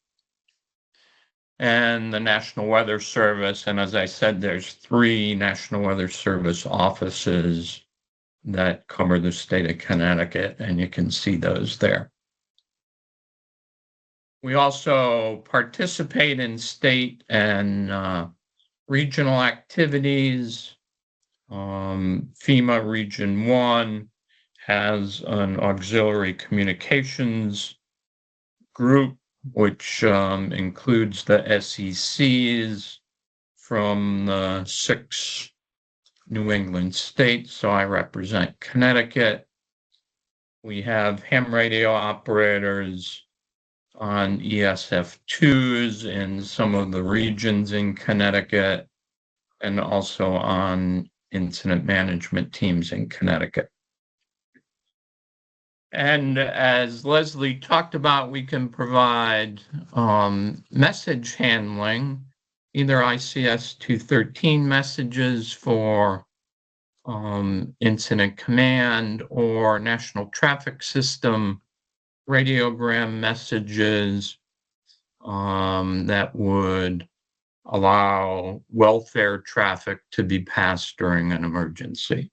H: And the National Weather Service, and as I said, there's 3 National Weather Service offices that cover the state of Connecticut, and you can see those there. We also participate in state and regional activities. FEMA Region 1 has an auxiliary communications group, which includes the SECs from the 6 New England states. So I represent Connecticut. We have ham radio operators on ESF2s in some of the regions in Connecticut, and also on incident management teams in Connecticut. And as Leslie talked about, we can provide message handling, either ICS 213 messages for incident command, or National Traffic System radiogram messages that would allow welfare traffic to be passed during an emergency.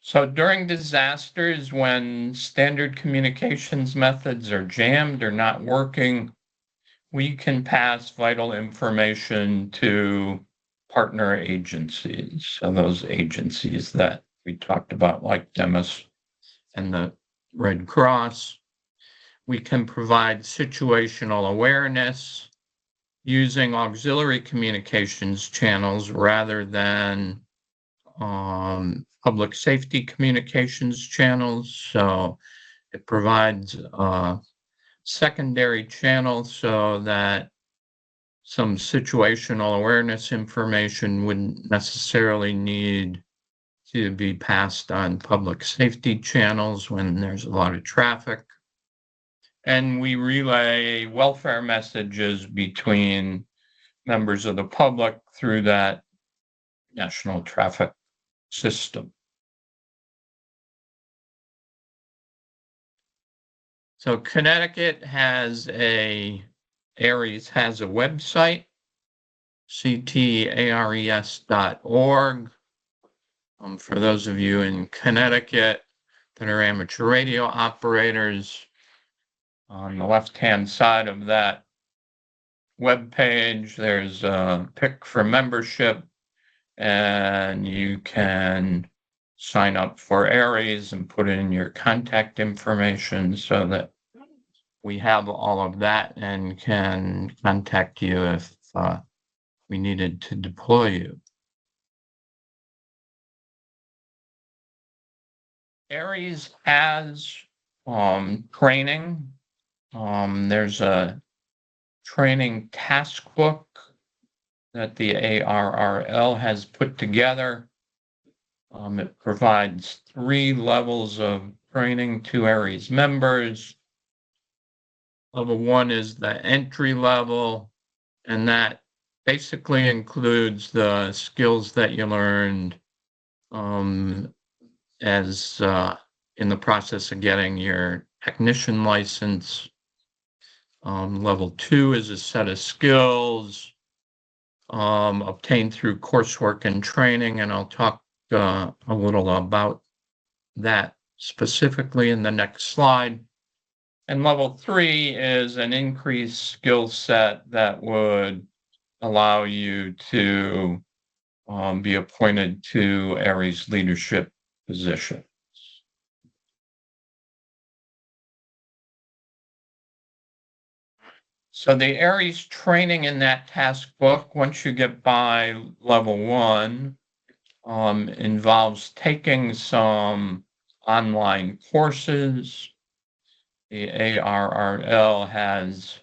H: So during disasters, when standard communications methods are jammed or not working, we can pass vital information to partner agencies. So those agencies that we talked about, like DEMIS and the Red Cross. We can provide situational awareness using auxiliary communications channels rather than public safety communications channels. So it provides a secondary channel so that some situational awareness information wouldn't necessarily need to be passed on public safety channels when there's a lot of traffic. And we relay welfare messages between members of the public through that national traffic system. So Connecticut has ARES has a website, ctares.org. For those of you in Connecticut that are amateur radio operators, on the left-hand side of that web page, there's a pick for membership, and you can sign up for ARES and put in your contact information so that we have all of that and can contact you if we needed to deploy you. ARES has training. There's a training task book that the ARRL has put together. It provides 3 levels of training to ARES members. Level 1 is the entry level, and that basically includes the skills that you learned as in the process of getting your technician license. Level 2 is a set of skills obtained through coursework and training, and I'll talk a little about that specifically in the next slide. And level 3 is an increased skill set that would allow you to be appointed to ARES leadership positions. So the ARES training in that task book, once you get by level 1, involves taking some online courses. The ARRL has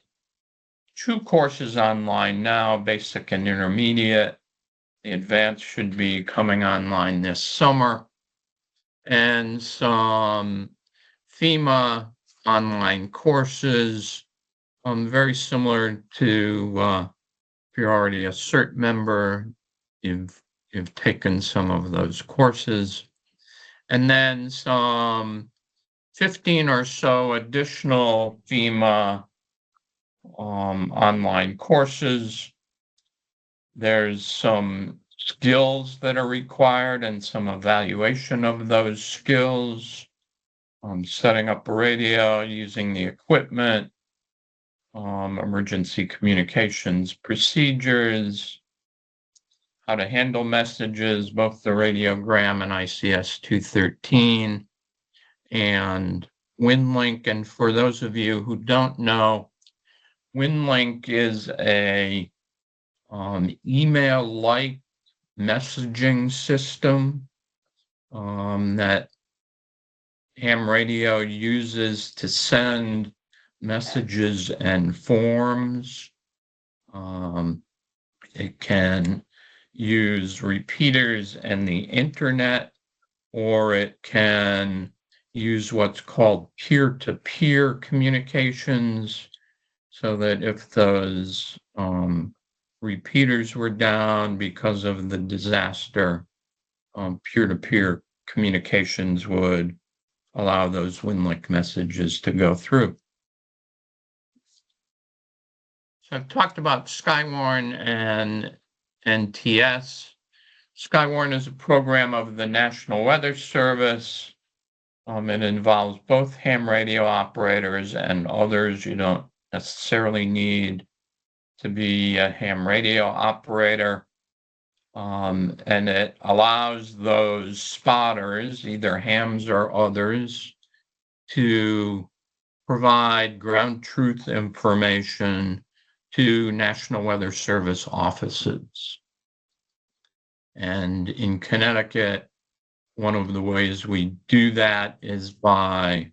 H: 2 courses online now, basic and intermediate. The advanced should be coming online this summer. And some FEMA online courses, very similar to if you're already a CERT member, you've taken some of those courses. And then some 15 or so additional FEMA online courses. There's some skills that are required and some evaluation of those skills. Setting up a radio, using the equipment, emergency communications procedures, how to handle messages, both the radiogram and ICS 213, and WinLink. And for those of you who don't know, WinLink is a email-like messaging system that ham radio uses to send messages and forms. It can use repeaters and the internet, or it can use what's called peer-to-peer communications, so that if those repeaters were down because of the disaster, peer-to-peer communications would allow those WinLink messages to go through. So I've talked about Skywarn and NTS. Skywarn is a program of the National Weather Service. It involves both ham radio operators and others. You don't necessarily need to be a ham radio operator. And it allows those spotters, either hams or others, to provide ground truth information to National Weather Service offices. And in Connecticut, one of the ways we do that is by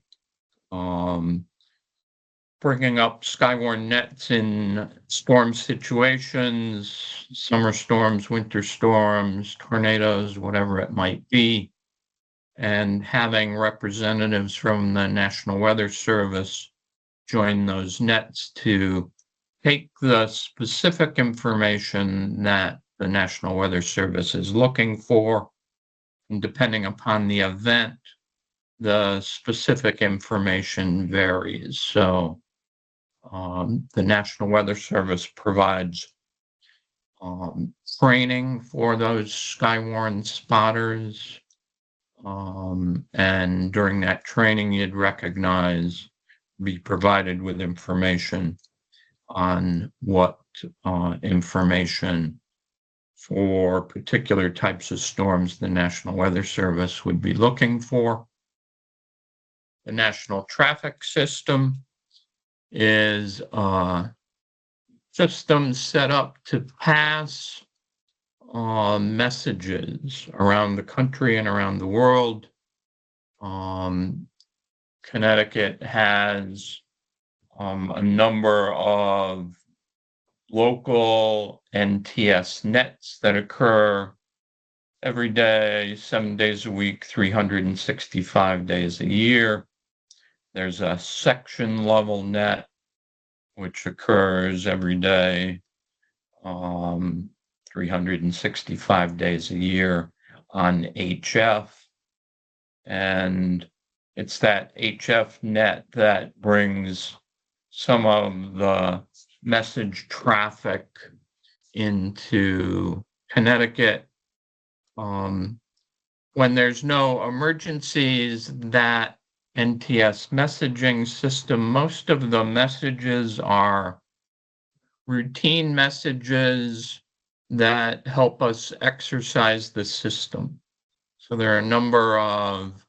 H: bringing up Skywarn nets in storm situations, summer storms, winter storms, tornadoes, whatever it might be, and having representatives from the National Weather Service join those nets to take the specific information that the National Weather Service is looking for, and depending upon the event, the specific information varies. So the National Weather Service provides training for those skywarn spotters. And during that training, you'd be provided with information on what information for particular types of storms the National Weather Service would be looking for. The National Traffic System is a system set up to pass messages around the country and around the world. Connecticut has a number of local NTS nets that occur every day, 7 days a week, 365 days a year. There's a section level net, which occurs every day, 365 days a year on HF. And it's that HF net that brings some of the message traffic into Connecticut. When there's no emergencies, that NTS messaging system, most of the messages are routine messages that help us exercise the system. So there are a number of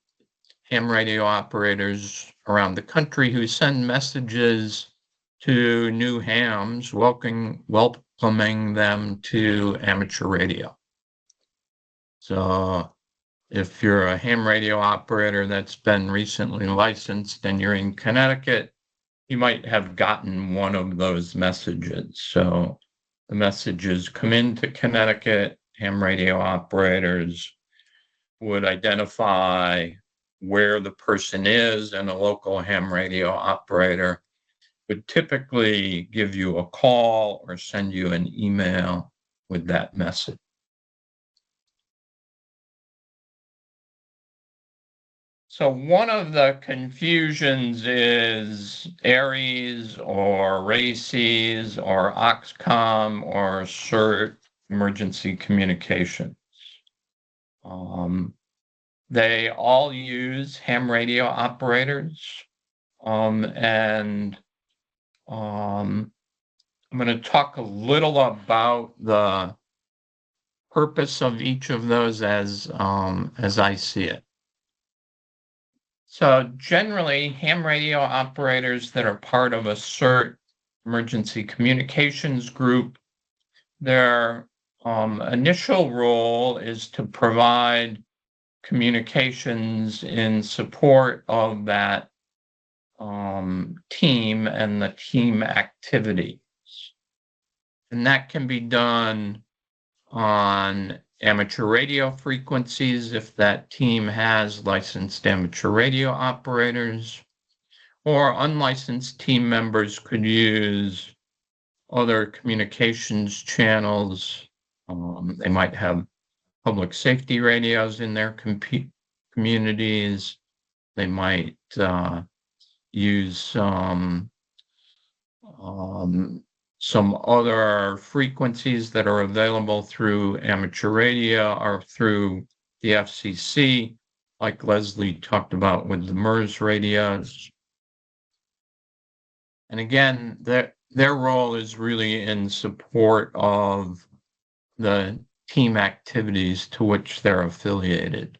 H: ham radio operators around the country who send messages to new hams, welcoming them to amateur radio. So if you're a ham radio operator that's been recently licensed and you're in Connecticut, you might have gotten one of those messages. So the messages come into Connecticut, ham radio operators would identify where the person is, and a local ham radio operator would typically give you a call or send you an email with that message. So one of the confusions is ARES or RACES or OXCOM or CERT, emergency communications. They all use ham radio operators. And I'm going to talk a little about the purpose of each of those as I see it. So generally, ham radio operators that are part of a CERT, emergency communications group, their initial role is to provide communications in support of that team and the team activities. And that can be done on amateur radio frequencies if that team has licensed amateur radio operators, or unlicensed team members could use other communications channels. They might have public safety radios in their communities. They might use some other frequencies that are available through amateur radio or through the FCC, like Leslie talked about with the MERS radios. And again, their role is really in support of the team activities to which they're affiliated.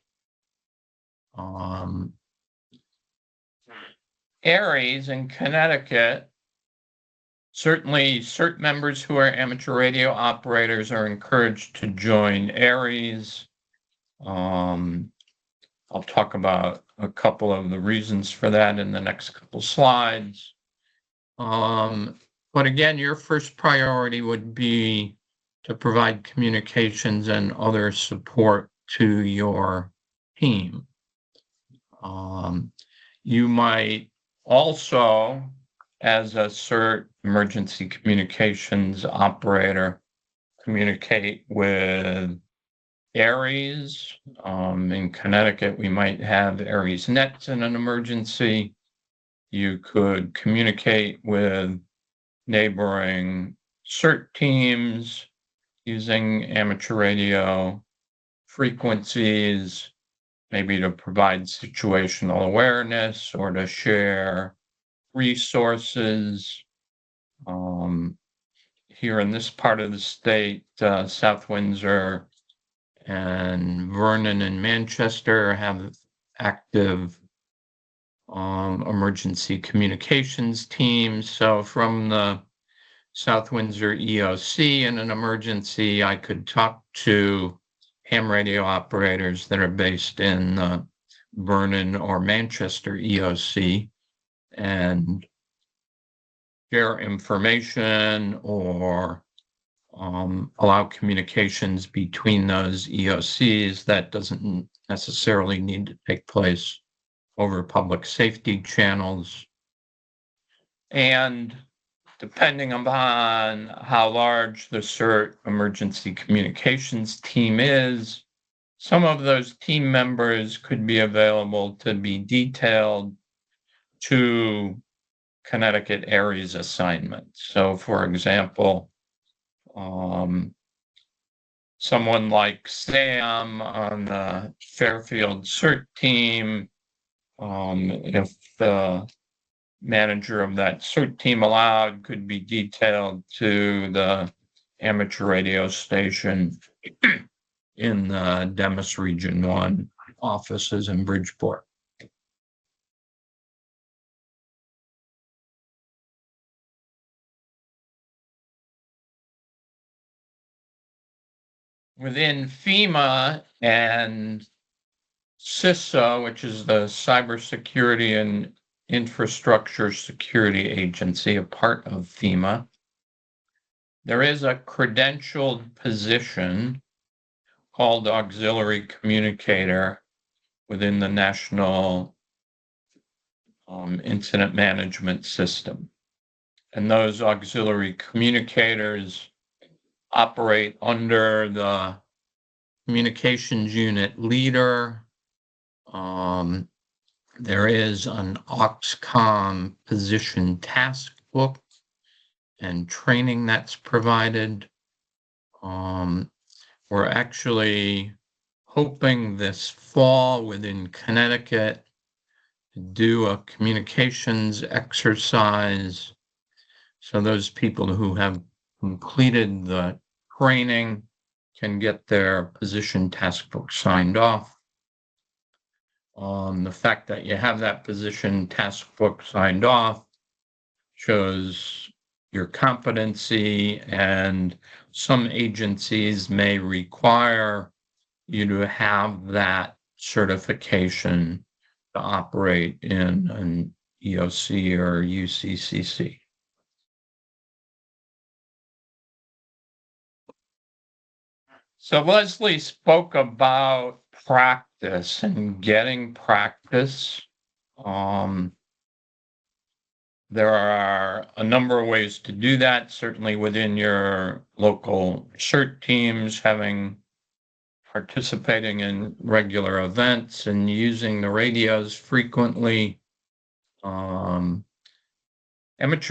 H: ARES in Connecticut, certainly CERT members who are amateur radio operators are encouraged to join ARES. I'll talk about a couple of the reasons for that in the next couple slides. But again, your first priority would be to provide communications and other support to your team. You might also as a CERT emergency communications operator, communicate with ARES. In Connecticut, we might have ARES nets in an emergency. You could communicate with neighboring CERT teams using amateur radio frequencies, maybe to provide situational awareness or to share resources. Here in this part of the state, South Windsor and Vernon and Manchester have active emergency communications teams. So from the South Windsor EOC in an emergency, I could talk to ham radio operators that are based in Vernon or Manchester EOC and share information or allow communications between those EOCs. That doesn't necessarily need to take place over public safety channels. And depending upon how large the CERT emergency communications team is, some of those team members could be available to be detailed to Connecticut ARES assignments. So for example, someone like Sam on the Fairfield CERT team, if the manager of that CERT team allowed, could be detailed to the amateur radio station in the Demas Region 1 offices in Bridgeport. Within FEMA and CISA, which is the Cybersecurity and Infrastructure Security Agency, a part of FEMA, there is a credentialed position called auxiliary communicator within the National Incident Management System. And those auxiliary communicators operate under the communications unit leader. There is an AUXCOM position task book and training that's provided. We're actually hoping this fall within Connecticut to do a communications exercise. So those people who have completed the training can get their position task book signed off. The fact that you have that position task book signed off shows your competency, and some agencies may require you to have that certification to operate in an EOC or UCCC. So Leslie spoke about practice and getting practice. There are a number of ways to do that, certainly within your local CERT teams, participating in regular events and using the radios frequently. Amateur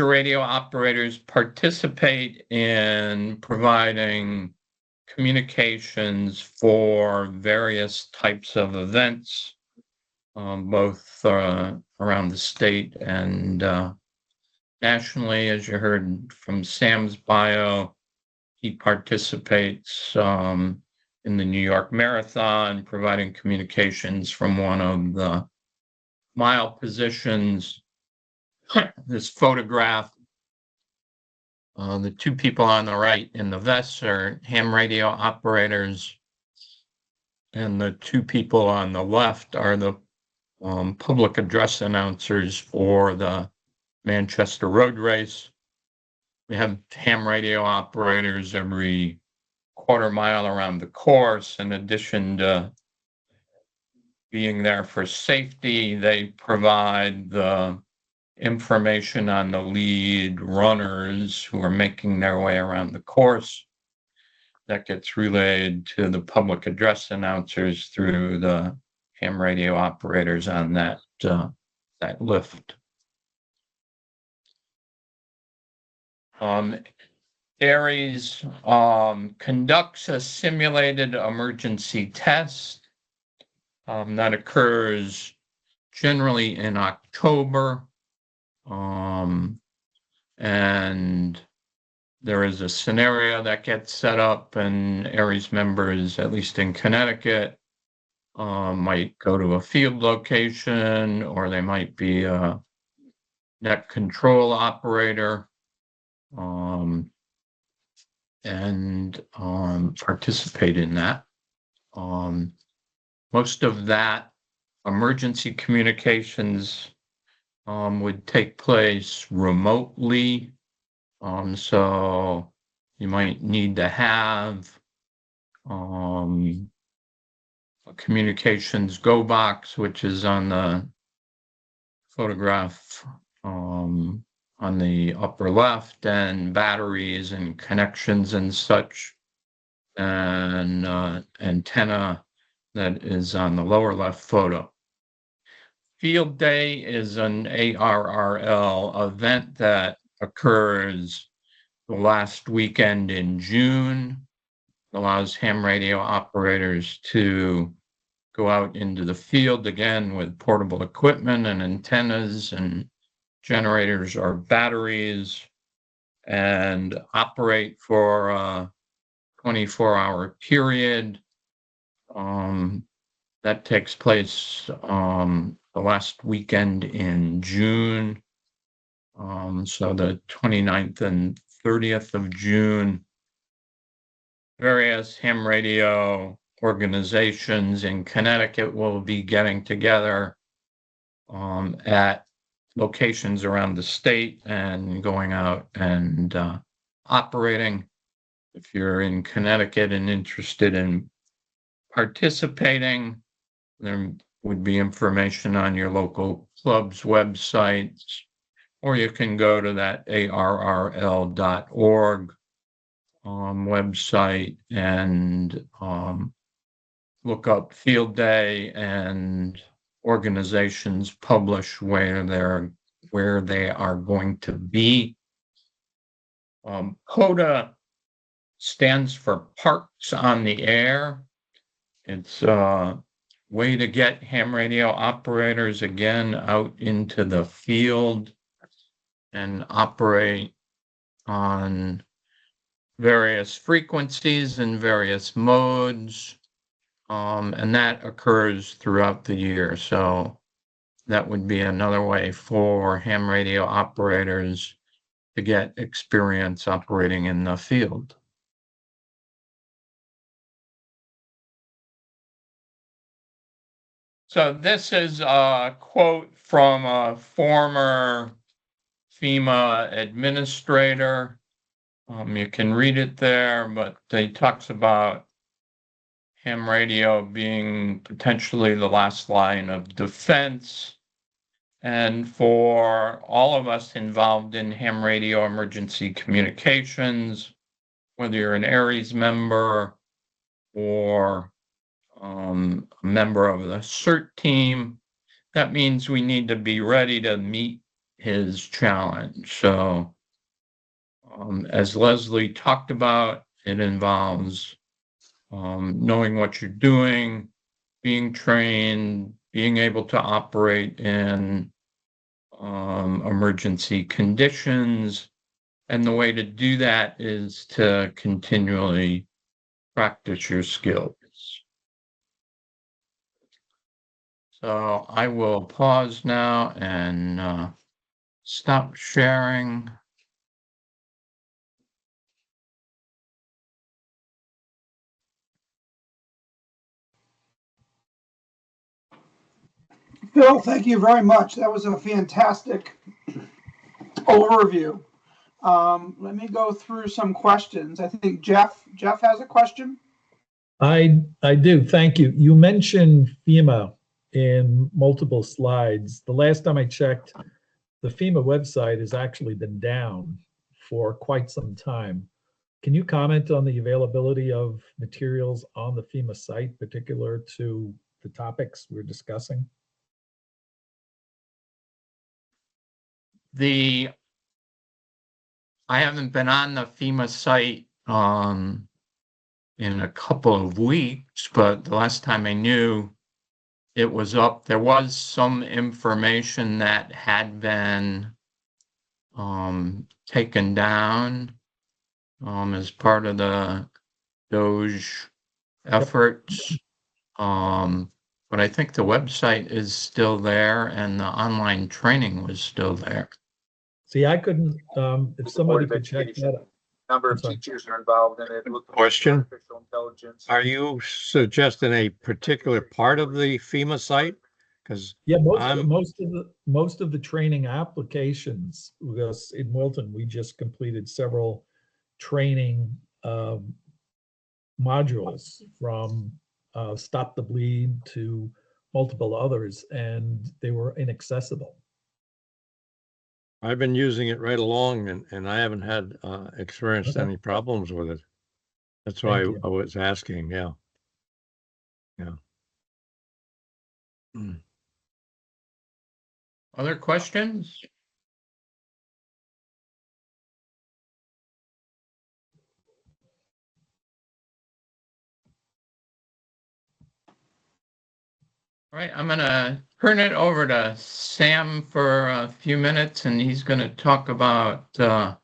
H: radio operators participate in providing communications for various types of events, both around the state and nationally. As you heard from Sam's bio, he participates in the New York Marathon, providing communications from one of the mile positions. This photograph, the two people on the right in the vests are ham radio operators, and the two people on the left are the public address announcers for the Manchester Road Race. We have ham radio operators every quarter mile around the course. In addition to being there for safety, they provide the information on the lead runners who are making their way around the course. That gets relayed to the public address announcers through the ham radio operators on that lift. ARES conducts a simulated emergency test that occurs generally in October. And there is a scenario that gets set up, and ARES members, at least in Connecticut, might go to a field location, or they might be a net control operator and participate in that. Most of that emergency communications would take place remotely. So you might need to have a communications go box, which is on the photograph on the upper left, and batteries and connections and such, and antenna that is on the lower left photo. Field Day is an ARRL event that occurs the last weekend in June. It allows ham radio operators to go out into the field again with portable equipment and antennas and generators or batteries and operate for a 24-hour period. That takes place the last weekend in June. So the 29th and 30th of June. Various ham radio organizations in Connecticut will be getting together at locations around the state and going out and operating. If you're in Connecticut and interested in participating, there would be information on your local club's websites, or you can go to that arrl.org website and look up Field Day, and organizations publish where they are going to be. POTA stands for Parks on the Air. It's a way to get ham radio operators again out into the field and operate on various frequencies and various modes. And that occurs throughout the year. So that would be another way for ham radio operators to get experience operating in the field. So this is a quote from a former FEMA administrator. You can read it there, but he talks about ham radio being potentially the last line of defense. And for all of us involved in ham radio emergency communications, whether you're an ARES member or a member of the CERT team, that means we need to be ready to meet his challenge. So as Leslie talked about, it involves knowing what you're doing, being trained, being able to operate in emergency conditions. And the way to do that is to continually practice your skills. So I will pause now and stop sharing.
A: Phil, thank you very much. That was a fantastic overview. Let me go through some questions. I think Jeff has a question.
D: I do. Thank you. You mentioned FEMA in multiple slides. The last time I checked, the FEMA website has actually been down for quite some time. Can you comment on the availability of materials on the FEMA site, particular to the topics we're discussing?
H: I haven't been on the FEMA site in a couple of weeks, but the last time I knew it was up, there was some information that had been taken down as part of the DOJ efforts. But I think the website is still there and the online training was still there.
D: See, I couldn't, if somebody could check that out.
J: Number of teachers are involved in it.
K: Question.
J: Artificial intelligence.
K: Are you suggesting a particular part of the FEMA site? Because
D: Yeah, most of the training applications, because in Wilton, we just completed several training modules from Stop the Bleed to multiple others, and they were inaccessible.
K: I've been using it right along and I haven't had experienced
D: Okay.
K: any problems with it. That's why
D: Thank you.
K: I was asking, yeah.
H: Other questions? All right, I'm gonna turn it over to Sam for a few minutes, and he's gonna talk about the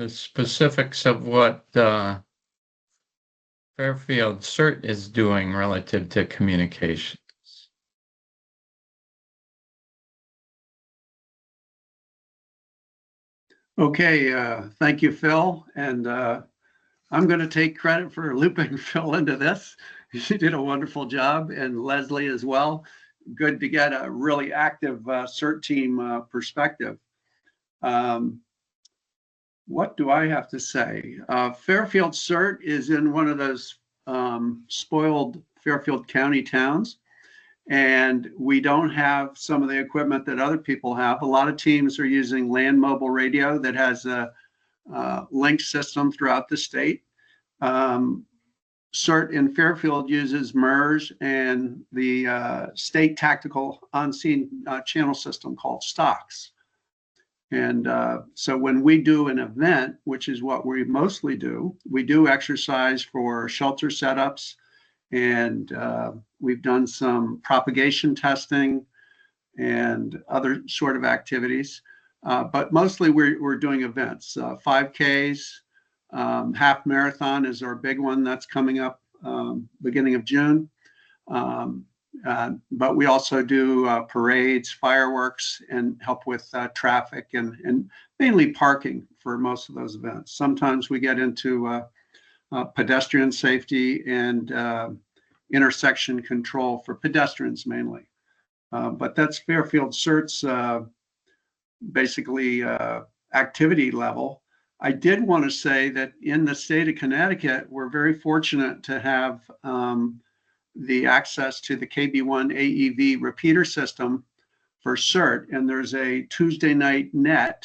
H: specifics of what Fairfield CERT is doing relative to communications.
I: Okay, thank you, Phil. And I'm going to take credit for looping Phil into this. She did a wonderful job, and Leslie as well. Good to get a really active CERT team perspective. What do I have to say? Fairfield CERT is in one of those spoiled Fairfield County towns, and we don't have some of the equipment that other people have. A lot of teams are using land mobile radio that has a link system throughout the state. CERT in Fairfield uses MERS and the state tactical on-scene channel system called STOCKS. And so when we do an event, which is what we mostly do, we do exercise for shelter setups, and we've done some propagation testing and other sort of activities. But mostly we're doing events, 5Ks, half marathon is our big one that's coming up beginning of June. But we also do parades, fireworks, and help with traffic and mainly parking for most of those events. Sometimes we get into pedestrian safety and intersection control for pedestrians mainly. But that's Fairfield CERT's basically activity level. I did want to say that in the state of Connecticut, we're very fortunate to have the access to the KB1 AEV repeater system for CERT. And there's a Tuesday night net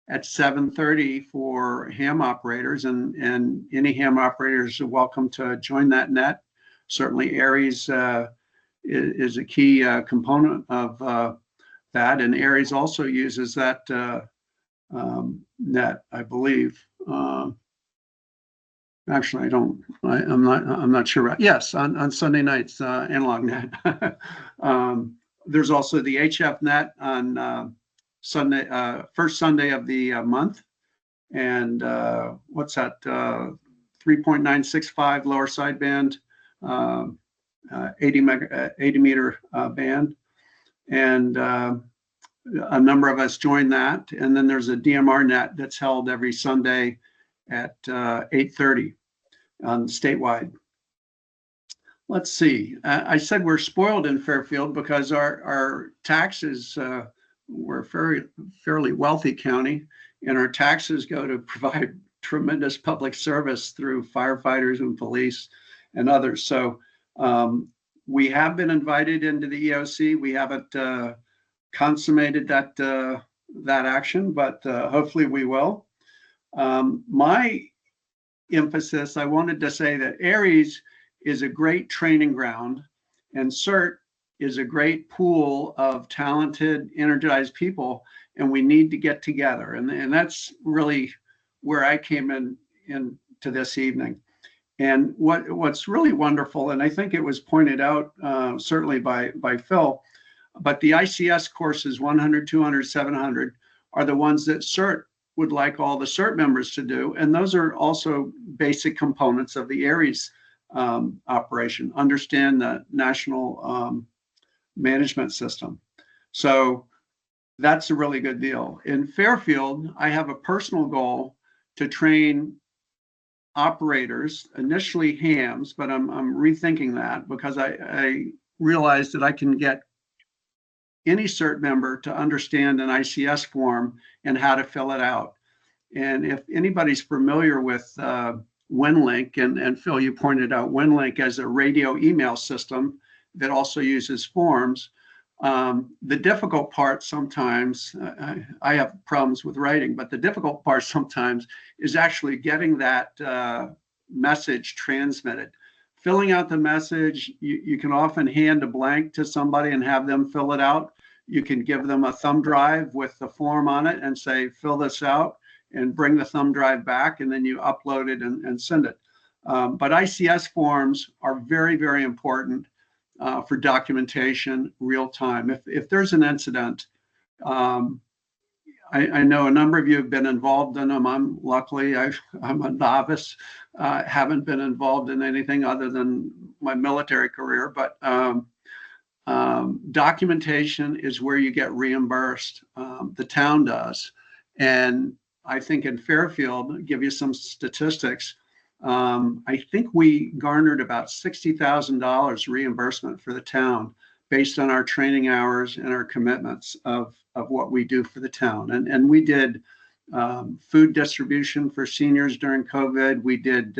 I: at 7:30 for ham operators, and any ham operators are welcome to join that net. Certainly Aries is a key component of that, and Aries also uses that net, I believe. Actually, I'm not sure. Yes, on Sunday nights, analog net. There's also the HF net on Sunday, first Sunday of the month. And what's that? 3.965 lower sideband, 80 meter band. And a number of us join that. And then there's a DMR net that's held every Sunday at 8:30 on statewide. Let's see. I said we're spoiled in Fairfield because our taxes, we're a fairly wealthy county, and our taxes go to provide tremendous public service through firefighters and police and others. So we have been invited into the EOC. We haven't consummated that action, but hopefully we will. My emphasis, I wanted to say that Aries is a great training ground, and CERT is a great pool of talented, energized people, and we need to get together. And that's really where I came into this evening. And what's really wonderful, and I think it was pointed out certainly by Phil, but the ICS courses 100, 200, 700 are the ones that CERT would like all the CERT members to do. And those are also basic components of the Aries operation. Understand the national management system. So that's a really good deal. In Fairfield, I have a personal goal to train operators, initially hams, but I'm rethinking that because I realized that I can get any CERT member to understand an ICS form and how to fill it out. And if anybody's familiar with WinLink, and Phil, you pointed out WinLink as a radio email system that also uses forms. The difficult part sometimes, I have problems with writing, but the difficult part sometimes is actually getting that message transmitted. Filling out the message, you can often hand a blank to somebody and have them fill it out. You can give them a thumb drive with the form on it and say, fill this out, and bring the thumb drive back, and then you upload it and send it. But ICS forms are very, very important for documentation real time. If there's an incident, I know a number of you have been involved in them. I'm a novice, haven't been involved in anything other than my military career, but documentation is where you get reimbursed. The town does. And I think in Fairfield, I'll give you some statistics. I think we garnered about $60,000 reimbursement for the town based on our training hours and our commitments of what we do for the town. And we did food distribution for seniors during COVID. We did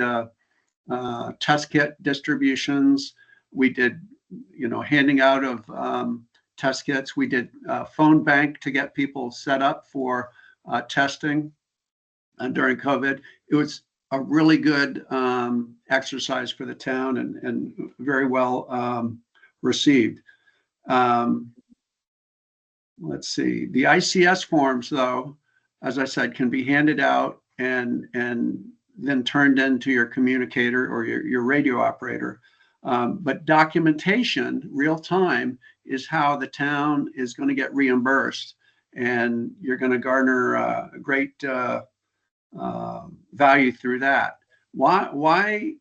I: test kit distributions. We did, handing out of test kits. We did phone bank to get people set up for testing during COVID. It was a really good exercise for the town and very well received. Let's see. The ICS forms, though, as I said, can be handed out and then turned into your communicator or your radio operator. But documentation, real time, is how the town is going to get reimbursed, and you're going to garner great value through that. Why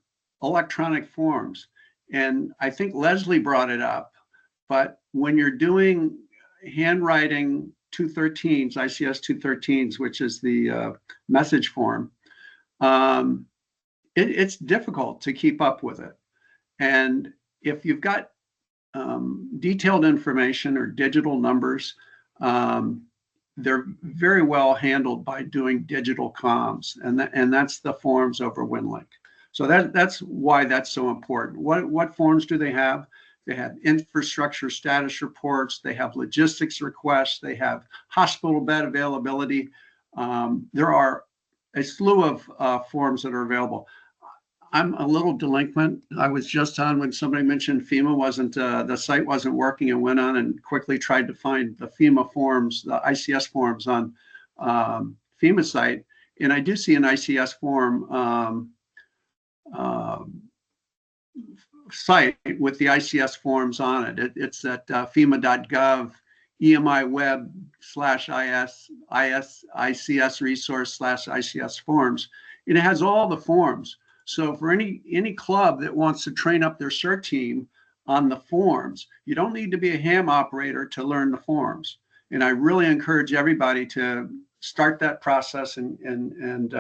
I: electronic forms? And I think Leslie brought it up, but when you're doing handwriting 213s, ICS 213s, which is the message form, it's difficult to keep up with it. And if you've got detailed information or digital numbers, they're very well handled by doing digital comms, and that's the forms over WinLink. So that's why that's so important. What forms do they have? They have infrastructure status reports. They have logistics requests. They have hospital bed availability. There are a slew of forms that are available. I'm a little delinquent. I was just on when somebody mentioned FEMA wasn't, the site wasn't working, and went on and quickly tried to find the FEMA forms, the ICS forms on FEMA site. And I do see an ICS form site with the ICS forms on it. It's at FEMA.gov, EMI web /ICS resource /ICS forms. And it has all the forms. So for any club that wants to train up their CERT team on the forms, you don't need to be a ham operator to learn the forms. And I really encourage everybody to start that process and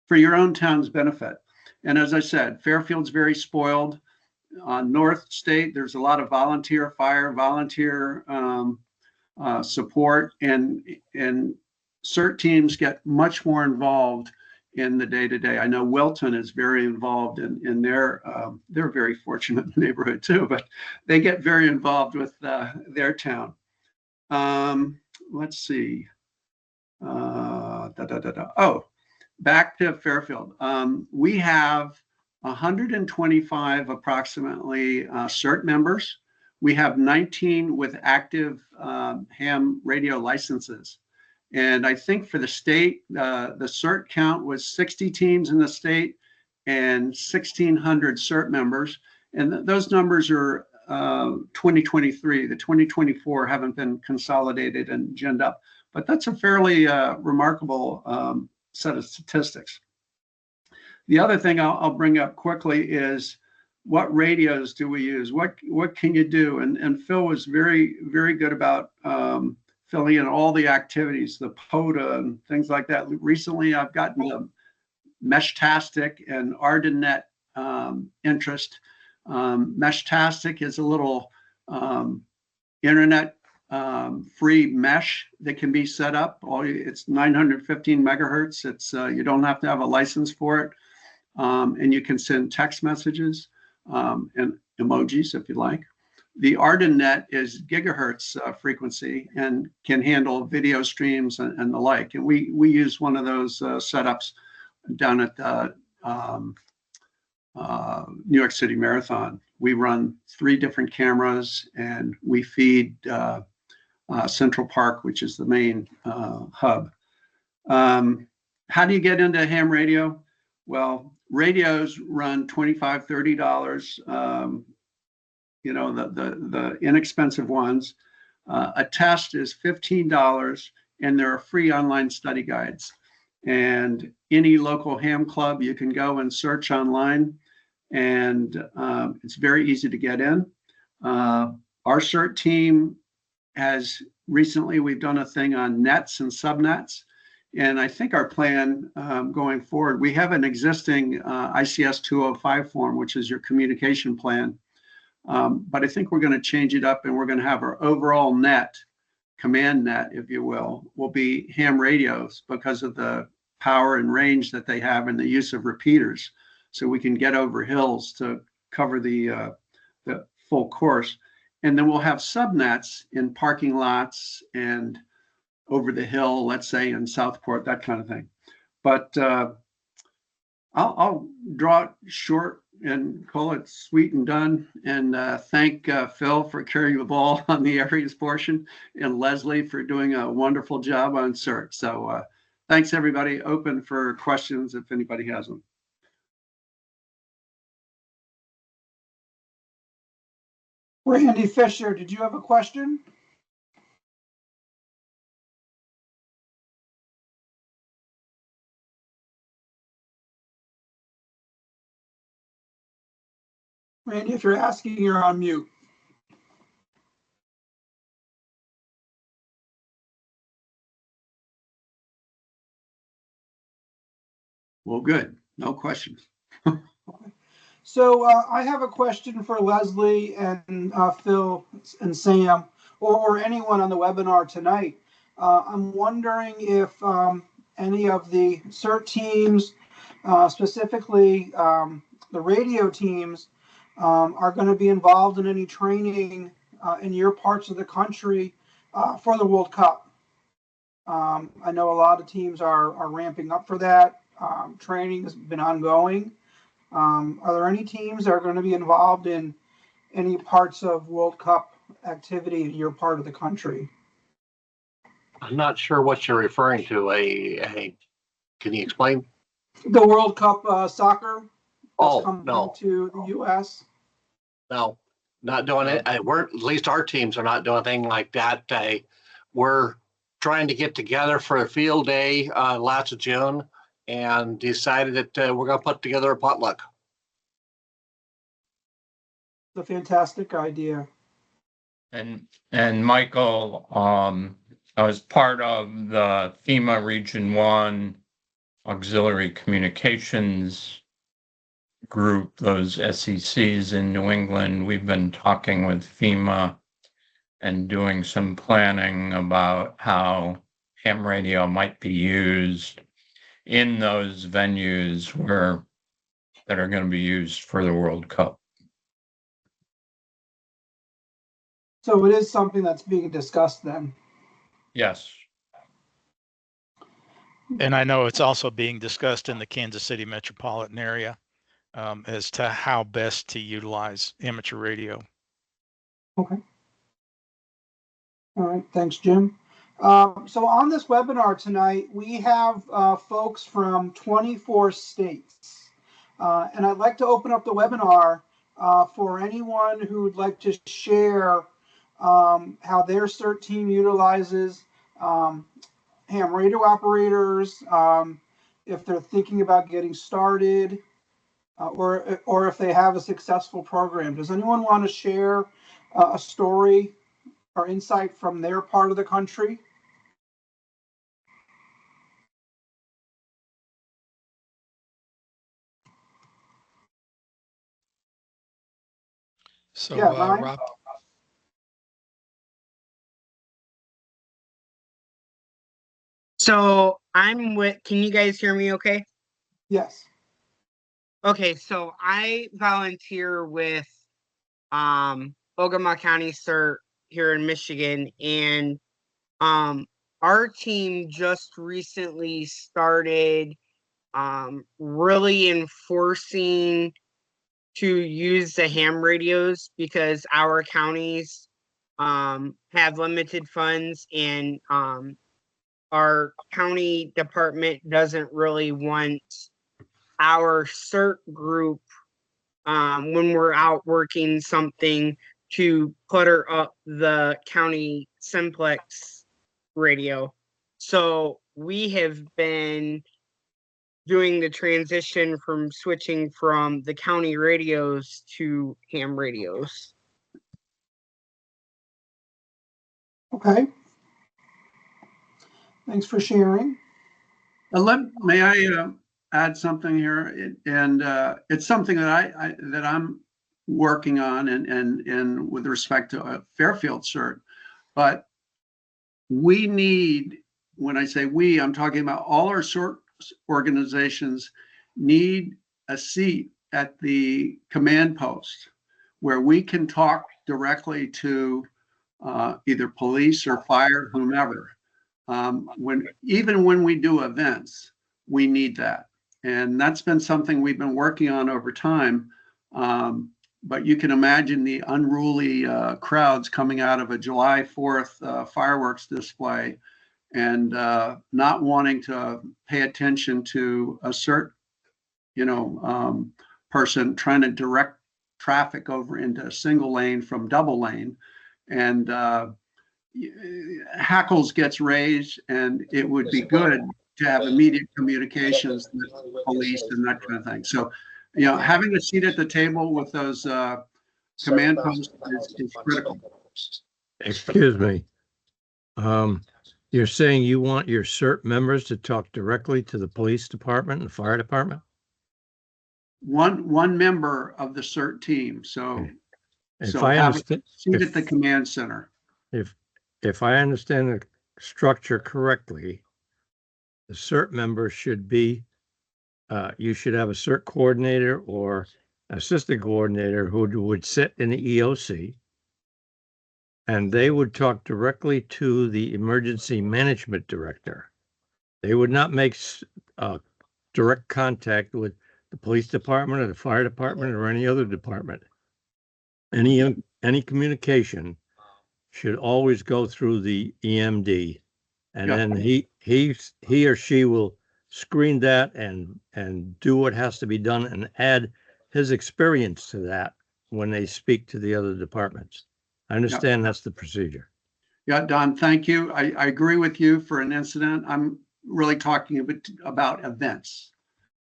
I: for your own town's benefit. And as I said, Fairfield's very spoiled. On North State, there's a lot of volunteer fire, volunteer support, and CERT teams get much more involved in the day-to-day. I know Wilton is very involved in their, they're a very fortunate neighborhood too, but they get very involved with their town. Let's see. Oh, back to Fairfield. We have 125 approximately CERT members. We have 19 with active ham radio licenses. And I think for the state, the CERT count was 60 teams in the state and 1,600 CERT members. And those numbers are 2023. The 2024 haven't been consolidated and ginned up. But that's a fairly remarkable set of statistics. The other thing I'll bring up quickly is what radios do we use? What can you do? And Phil was very, very good about filling in all the activities, the POTA and things like that. Recently, I've gotten the Meshtastic and ArdenNet interest. Meshtastic is a little internet free mesh that can be set up. It's 915 megahertz. It's you don't have to have a license for it, and you can send text messages and emojis if you like. The ArdenNet is gigahertz frequency and can handle video streams and the like. And we use one of those setups down at the New York City Marathon. We run 3 different cameras and we feed Central Park, which is the main hub. How do you get into ham radio? Well, radios run $25, $30. You know, the inexpensive ones. A test is $15, and there are free online study guides. And any local ham club, you can go and search online, and it's very easy to get in. Our CERT team has recently, we've done a thing on nets and subnets. And I think our plan going forward, we have an existing ICS 205 form, which is your communication plan. But I think we're going to change it up, and we're going to have our overall net, command net, if you will be ham radios because of the power and range that they have and the use of repeaters. So we can get over hills to cover the full course. And then we'll have subnets in parking lots and over the hill, let's say in Southport, that kind of thing. But I'll draw it short and call it sweet and done. And thank Phil for carrying the ball on the areas portion and Leslie for doing a wonderful job on CERT. So thanks, everybody. Open for questions if anybody has them.
A: Randy Fisher, did you have a question? Randy, if you're asking, you're on mute.
I: Well, good. No questions.
A: So I have a question for Leslie and Phil and Sam, or anyone on the webinar tonight. I'm wondering if any of the CERT teams, specifically the radio teams, are going to be involved in any training in your parts of the country for the World Cup. I know a lot of teams are ramping up for that. Training has been ongoing. Are there any teams that are going to be involved in any parts of World Cup activity in your part of the country?
B: I'm not sure what you're referring to. Can you explain?
A: The World Cup soccer that's coming
B: no.
A: to the U.S.?
B: No, not doing it. We're, at least our teams are not doing anything like that. We're trying to get together for a field day last of June and decided that we're going to put together a potluck.
A: It's a fantastic idea.
H: And Michael, I was part of the FEMA Region 1 Auxiliary Communications group, those SECs in New England. We've been talking with FEMA and doing some planning about how ham radio might be used in those venues that are going to be used for the World Cup.
A: So it is something that's being discussed then.
H: Yes.
L: And I know it's also being discussed in the Kansas City metropolitan area as to how best to utilize amateur radio.
A: Okay. All right. Thanks, Jim. So on this webinar tonight, we have folks from 24 states. And I'd like to open up the webinar for anyone who would like to share how their CERT team utilizes ham radio operators, if they're thinking about getting started, or if they have a successful program. Does anyone want to share a story or insight from their part of the country?
E: So,
A: Yeah, Ryan?
E: Rob,
M: So I'm with, can you guys hear me okay?
A: Yes.
M: Okay, so I volunteer with Ogama County CERT here in Michigan, and our team just recently started really enforcing to use the ham radios because our counties have limited funds, and our county department doesn't really want our CERT group when we're out working something to clutter up the county simplex radio. So we have been doing the transition from switching from the county radios to ham radios.
A: Okay. Thanks for sharing.
I: May I add something here? It's something that I'm working on and with respect to Fairfield CERT. But we need, when I say we, I'm talking about all our CERT organizations need a seat at the command post where we can talk directly to either police or fire, whomever. Even when we do events, we need that. And that's been something we've been working on over time. But you can imagine the unruly crowds coming out of a July 4th fireworks display and not wanting to pay attention to a CERT, person trying to direct traffic over into a single lane from double lane. And hackles gets raised, and it would be good to have immediate communications with police and that kind of thing. So, having a seat at the table with those command posts is critical.
K: Excuse me. You're saying you want your CERT members to talk directly to the police department and fire department?
I: One member of the CERT team. So,
K: If
I: so
K: I
I: have a
K: understand,
I: seat at the command center.
K: if I understand the structure correctly, the CERT member should be, you should have a CERT coordinator or assistant coordinator who would sit in the EOC, and they would talk directly to the emergency management director. They would not make direct contact with the police department or the fire department or any other department. Any communication should always go through the EMD, and then he or she will screen that and do what has to be done and add his experience to that when they speak to the other departments. I understand that's the procedure.
I: Yeah, Don, thank you. I agree with you for an incident. I'm really talking about events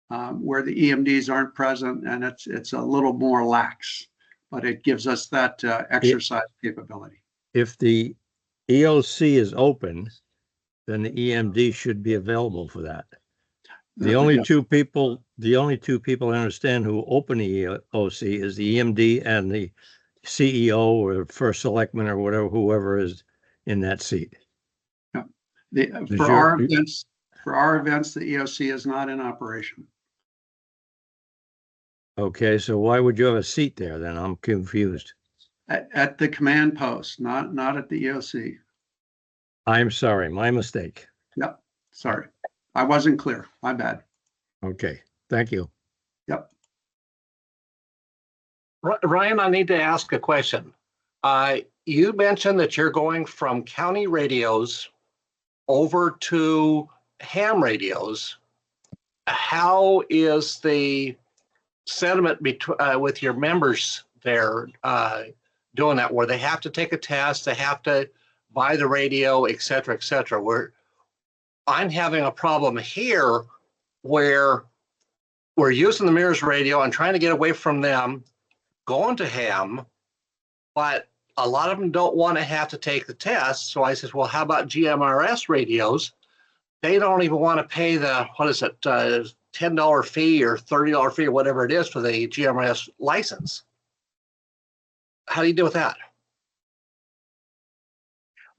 I: where the EMDs aren't present, and it's a little more lax, but it gives us that exercise capability.
K: If the EOC is open, then the EMD should be available for that. The only two people I understand who open the EOC is the EMD and the CEO or first selectman or whatever, whoever is in that seat.
I: For our events, the EOC is not in operation.
K: Okay, so why would you have a seat there then? I'm confused.
I: At the command post, not at the EOC.
K: I'm sorry, my mistake.
I: Yep, sorry. I wasn't clear. My bad.
K: Okay, thank you.
I: Yep.
B: Ryan, I need to ask a question. You mentioned that you're going from county radios over to ham radios. How is the sentiment with your members there doing that, where they have to take a test, they have to buy the radio, et cetera, et cetera? Where I'm having a problem here where we're using the Mirrors radio and trying to get away from them going to ham, but a lot of them don't want to have to take the test. So I said, well, how about GMRS radios? They don't even want to pay the, what is it, $10 fee or $30 fee or whatever it is for the GMRS license. How do you deal with that?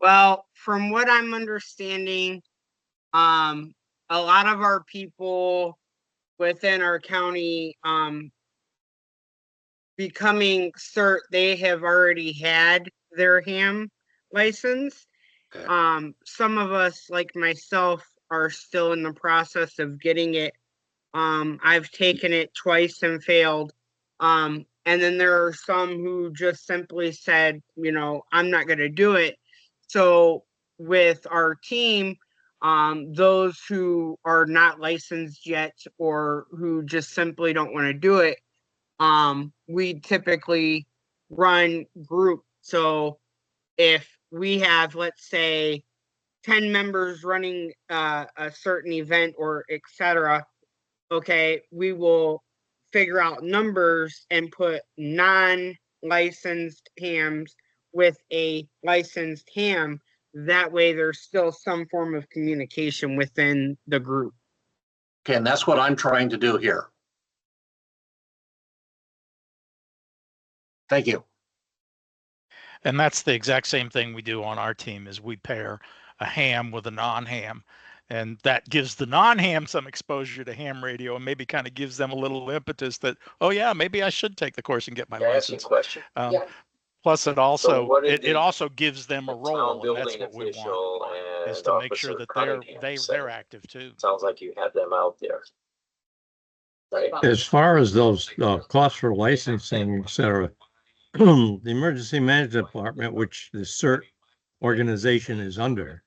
M: Well, from what I'm understanding, a lot of our people within our county becoming CERT, they have already had their ham license.
B: Okay.
M: Some of us, like myself, are still in the process of getting it. I've taken it twice and failed. And then there are some who just simply said, you know, I'm not going to do it. So with our team, those who are not licensed yet or who just simply don't want to do it, we typically run group. So if we have, let's say, 10 members running a certain event or etc., okay, we will figure out numbers and put non-licensed hams with a licensed ham. That way there's still some form of communication within the group.
B: Okay, and that's what I'm trying to do here. Thank you.
L: And that's the exact same thing we do on our team is we pair a ham with a non-ham. And that gives the non-ham some exposure to ham radio and maybe kind of gives them a little impetus that, oh yeah, maybe I should take the course and get my license.
J: Question.
L: Plus it also,
J: So
L: it also gives them a role, and that's what we want, is to make sure that they're active too.
J: Sounds like you have them out there. Right.
K: As far as those costs for licensing, et cetera, the Emergency Management Department, which the CERT organization is under,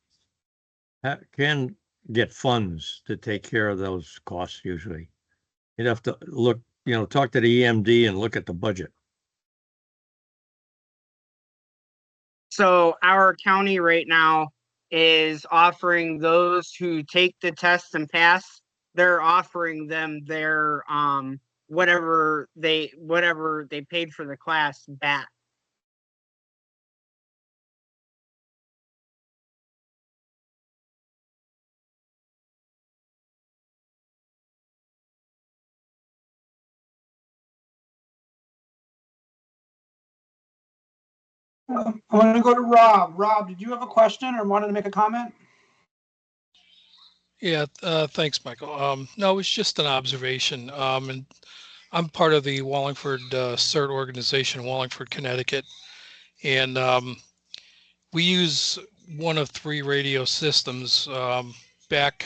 K: can get funds to take care of those costs usually. You'd have to look, talk to the EMD and look at the budget.
M: So our county right now is offering those who take the test and pass, they're offering them their whatever they paid for the class back.
A: I'm going to go to Rob. Rob, did you have a question or wanted to make a comment?
E: Yeah, thanks, Michael. No, it's just an observation. And I'm part of the Wallingford CERT organization, Wallingford, Connecticut. And we use one of 3 radio systems. Back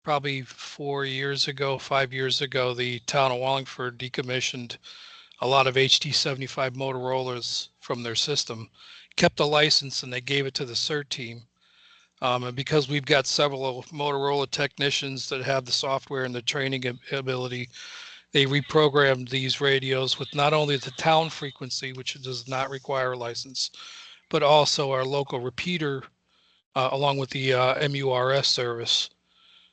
E: probably 4 years ago, 5 years ago, the town of Wallingford decommissioned a lot of HT75 Motorola's from their system, kept a license, and they gave it to the CERT team. And because we've got several Motorola technicians that have the software and the training ability, they reprogrammed these radios with not only the town frequency, which does not require a license, but also our local repeater, along with the MURS service.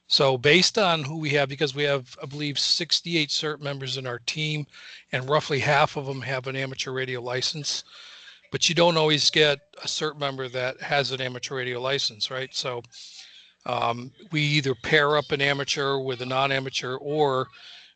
E: So based on who we have, because we have, I believe, 68 CERT members in our team, and roughly half of them have an amateur radio license, but you don't always get a CERT member that has an amateur radio license, right? So we either pair up an amateur with a non-amateur, or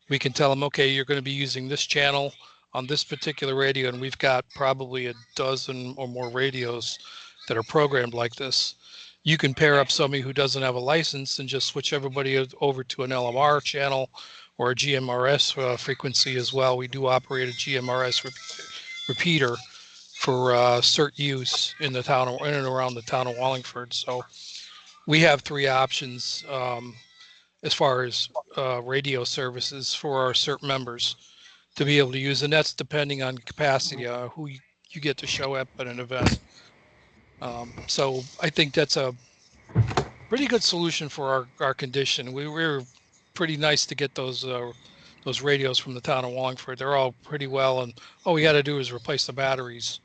E: we can tell them, okay, you're going to be using this channel on this particular radio, and we've got probably a dozen or more radios that are programmed like this. You can pair up somebody who doesn't have a license and just switch everybody over to an LMR channel or a GMRS frequency as well. We do operate a GMRS repeater. for CERT use in the town, in and around the town of Wallingford. So we have three options as far as radio services for our CERT members to be able to use, and that's depending on capacity, who you get to show up at an event. So I think that's a pretty good solution for our condition. We were pretty nice to get those radios from the town of Wallingford. They're all pretty well, and all we got to do is replace the batteries.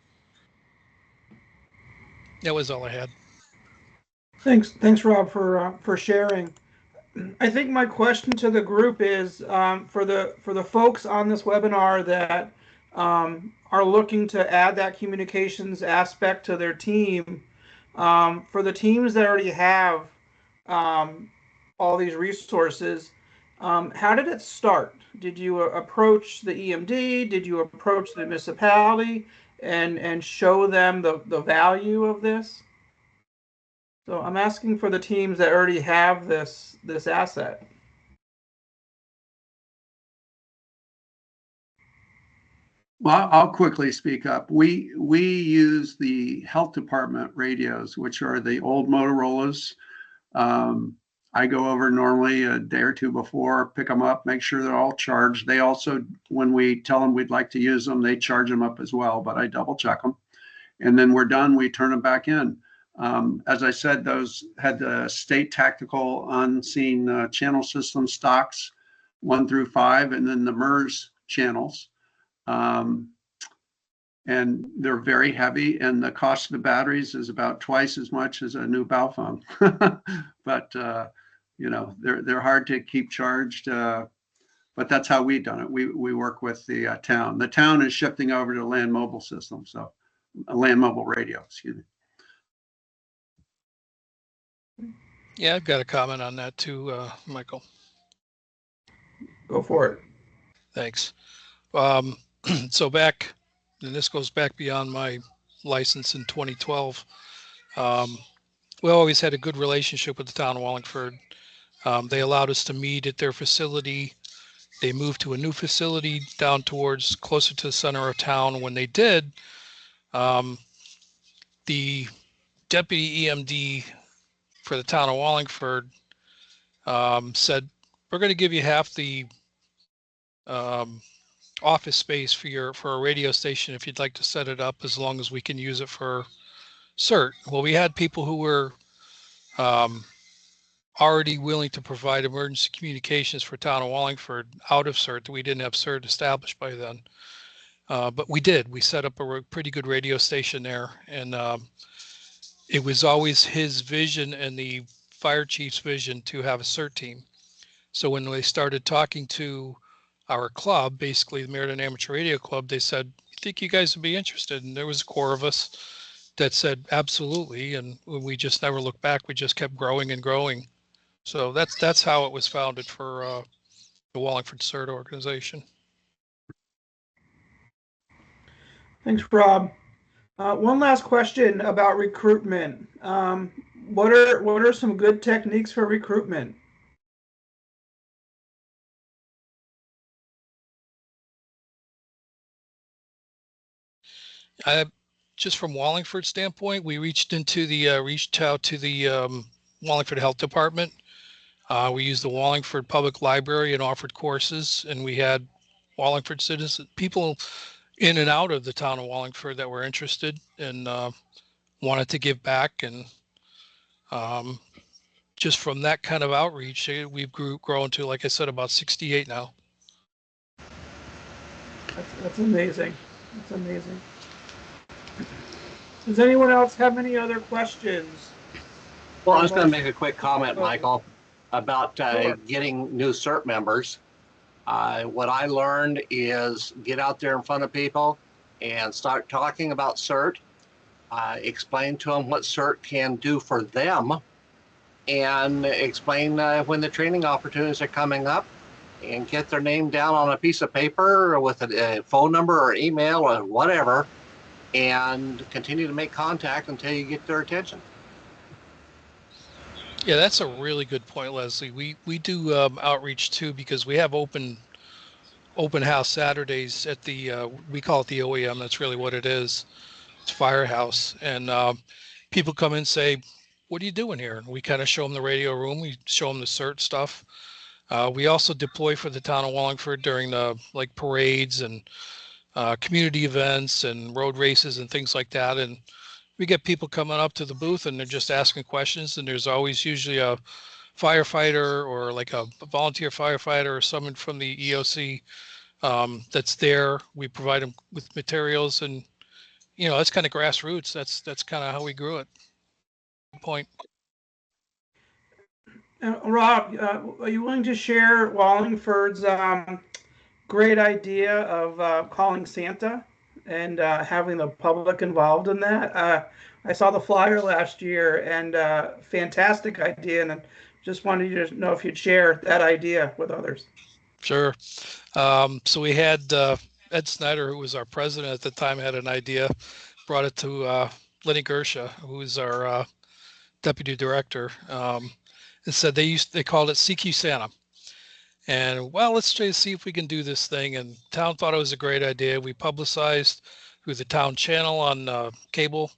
E: That was all I had.
A: Thanks, Rob, for sharing. I think my question to the group is for the folks on this webinar that are looking to add that communications aspect to their team. For the teams that already have all these resources, how did it start? Did you approach the EMD? Did you approach the municipality and show them the value of this? So I'm asking for the teams that already have this asset.
I: Well, I'll quickly speak up. We use the health department radios, which are the old Motorola's. I go over normally a day or two before, pick them up, make sure they're all charged. They also, when we tell them we'd like to use them, they charge them up as well, but I double check them. And then we're done, we turn them back in. As I said, those had the state tactical unseen channel system stocks 1 through 5, and then the MERS channels. And they're very heavy, and the cost of the batteries is about twice as much as a new bow phone. But you know, they're hard to keep charged. But that's how we've done it. We work with the town. The town is shifting over to land mobile system, so a land mobile radio. Excuse me.
E: Yeah, I've got a comment on that too, Michael.
A: Go for it.
E: Thanks. So back, and this goes back beyond my license in 2012. We always had a good relationship with the town of Wallingford. They allowed us to meet at their facility. They moved to a new facility down towards closer to the center of town. When they did, the deputy EMD for the town of Wallingford said, we're going to give you half the office space for a radio station if you'd like to set it up, as long as we can use it for CERT. Well, we had people who were already willing to provide emergency communications for town of Wallingford out of CERT. We didn't have CERT established by then, but we did. We set up a pretty good radio station there, and it was always his vision and the fire chief's vision to have a CERT team. So when they started talking to our club, basically the Meriden Amateur Radio Club, they said, "I think you guys would be interested." And there was a core of us that said, absolutely. And we just never looked back. We just kept growing and growing. So that's how it was founded for the Wallingford CERT organization.
A: Thanks, Rob. One last question about recruitment. What are some good techniques for recruitment?
E: Just from Wallingford standpoint, we reached out to the Wallingford Health Department. We used the Wallingford Public Library and offered courses, and we had Wallingford citizens, people in and out of the town of Wallingford that were interested and wanted to give back. And just from that kind of outreach, we've grown to, like I said, about 68 now.
A: That's amazing. That's amazing. Does anyone else have any other questions?
B: Well, I was going to make a quick comment, Michael, about getting new CERT members. What I learned is get out there in front of people and start talking about CERT. Explain to them what CERT can do for them, and explain when the training opportunities are coming up, and get their name down on a piece of paper with a phone number or email or whatever, and continue to make contact until you get their attention.
E: Yeah, that's a really good point, Leslie. We do outreach too, because we have open house Saturdays at the we call it the OEM. That's really what it is. firehouse, and people come in and say, "What are you doing here?" And we kind of show them the radio room. We show them the CERT stuff. We also deploy for the town of Wallingford during the parades and community events and road races and things like that. And we get people coming up to the booth and they're just asking questions. And there's always usually a firefighter or like a volunteer firefighter or someone from the EOC that's there. We provide them with materials, and that's kind of grassroots. That's kind of how we grew it. Good point.
A: Rob, are you willing to share Wallingford's great idea of calling Santa and having the public involved in that? I saw the flyer last year, and fantastic idea, and I just wanted you to know if you'd share that idea with others.
E: Sure. So we had Ed Snyder, who was our president at the time, had an idea, brought it to Lenny Gersha, who's our deputy director, and said they called it CQ Santa. And well, let's try to see if we can do this thing. And town thought it was a great idea. We publicized through the town channel on cable,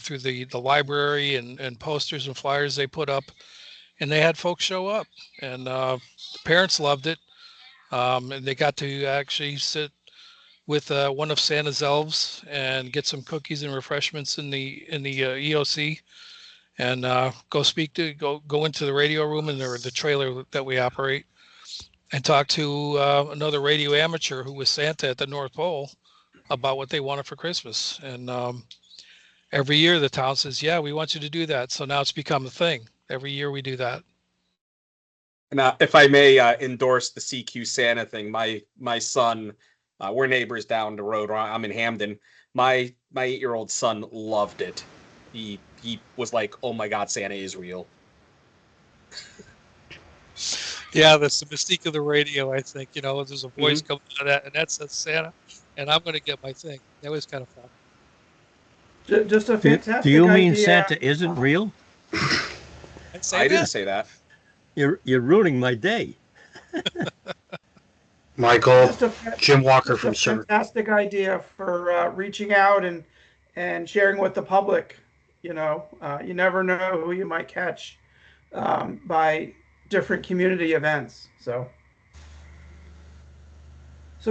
E: through the library and posters and flyers they put up, and they had folks show up, and the parents loved it. And they got to actually sit with one of Santa's elves and get some cookies and refreshments in the EOC, and go into the radio room and the trailer that we operate, and talk to another radio amateur who was Santa at the North Pole about what they wanted for Christmas. And every year the town says, "Yeah, we want you to do that." So now it's become a thing. Every year we do that.
N: And if I may endorse the CQ Santa thing, my son, we're neighbors down the road. I'm in Hamden. My 8-year-old son loved it. He was like, "Oh my God, Santa is real."
E: Yeah, that's the mystique of the radio, I think. There's a voice coming out of that, and that says Santa, and I'm going to get my thing. That was kind of fun.
A: Just a fantastic
K: Do you mean
A: idea.
K: Santa isn't real?
N: I didn't say that.
K: You're ruining my day.
O: Michael, Jim Walker from CERT.
A: Fantastic idea for reaching out and sharing with the public. You never know who you might catch by different community events. So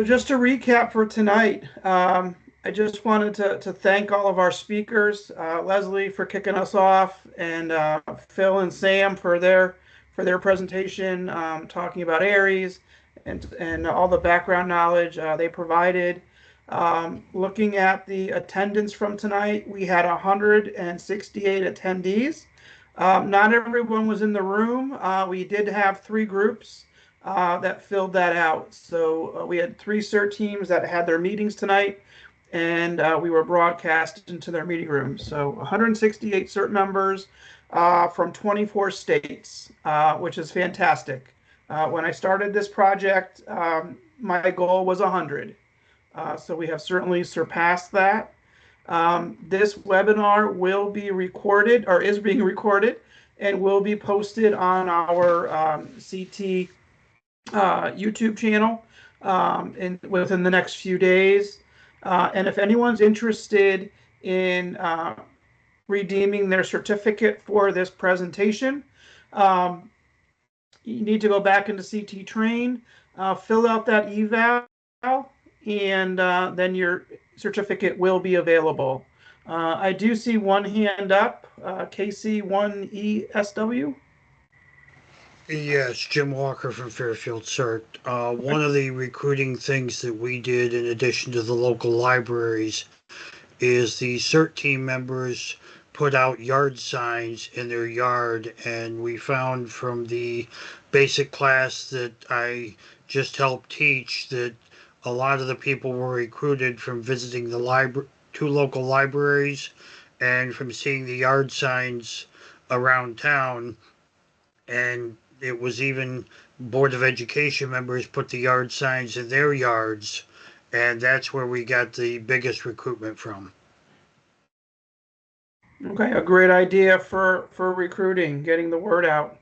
A: just to recap for tonight, I just wanted to thank all of our speakers, Leslie for kicking us off, and Phil and Sam for their presentation, talking about Aries and all the background knowledge they provided. Looking at the attendance from tonight, we had 168 attendees. Not everyone was in the room. We did have 3 groups that filled that out. So we had 3 CERT teams that had their meetings tonight, and we were broadcast into their meeting rooms. So 168 CERT members from 24 states, which is fantastic. When I started this project, my goal was 100. So we have certainly surpassed that. This webinar will be recorded, or is being recorded, and will be posted on our CT YouTube channel within the next few days. And if anyone's interested in redeeming their certificate for this presentation, you need to go back into CT Train, fill out that eval, and then your certificate will be available. I do see one hand up, KC1ESW.
O: Yes, Jim Walker from Fairfield CERT. One of the recruiting things that we did in addition to the local libraries is the CERT team members put out yard signs in their yard, and we found from the basic class that I just helped teach that a lot of the people were recruited from visiting the 2 local libraries and from seeing the yard signs around town. And it was even Board of Education members put the yard signs in their yards, and that's where we got the biggest recruitment from.
A: Okay, a great idea for recruiting, getting the word out.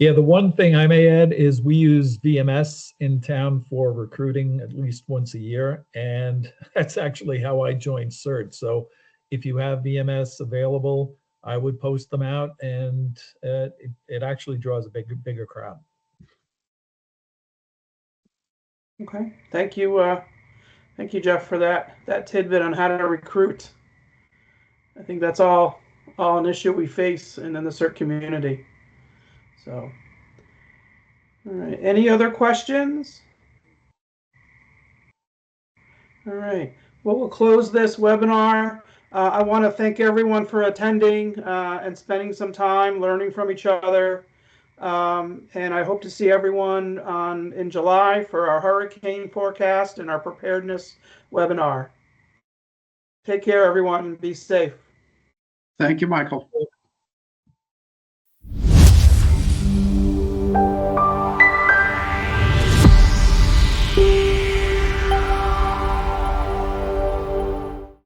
D: Yeah, the one thing I may add is we use VMS in town for recruiting at least once a year, and that's actually how I joined CERT. So if you have VMS available, I would post them out, and it actually draws a bigger crowd.
A: Okay, thank you, Jeff, for that tidbit on how to recruit. I think that's all an issue we face in the CERT community. So, all right, any other questions? All right, well, we'll close this webinar. I want to thank everyone for attending and spending some time learning from each other. And I hope to see everyone in July for our hurricane forecast and our preparedness webinar. Take care, everyone, and be safe.
I: Thank you, Michael.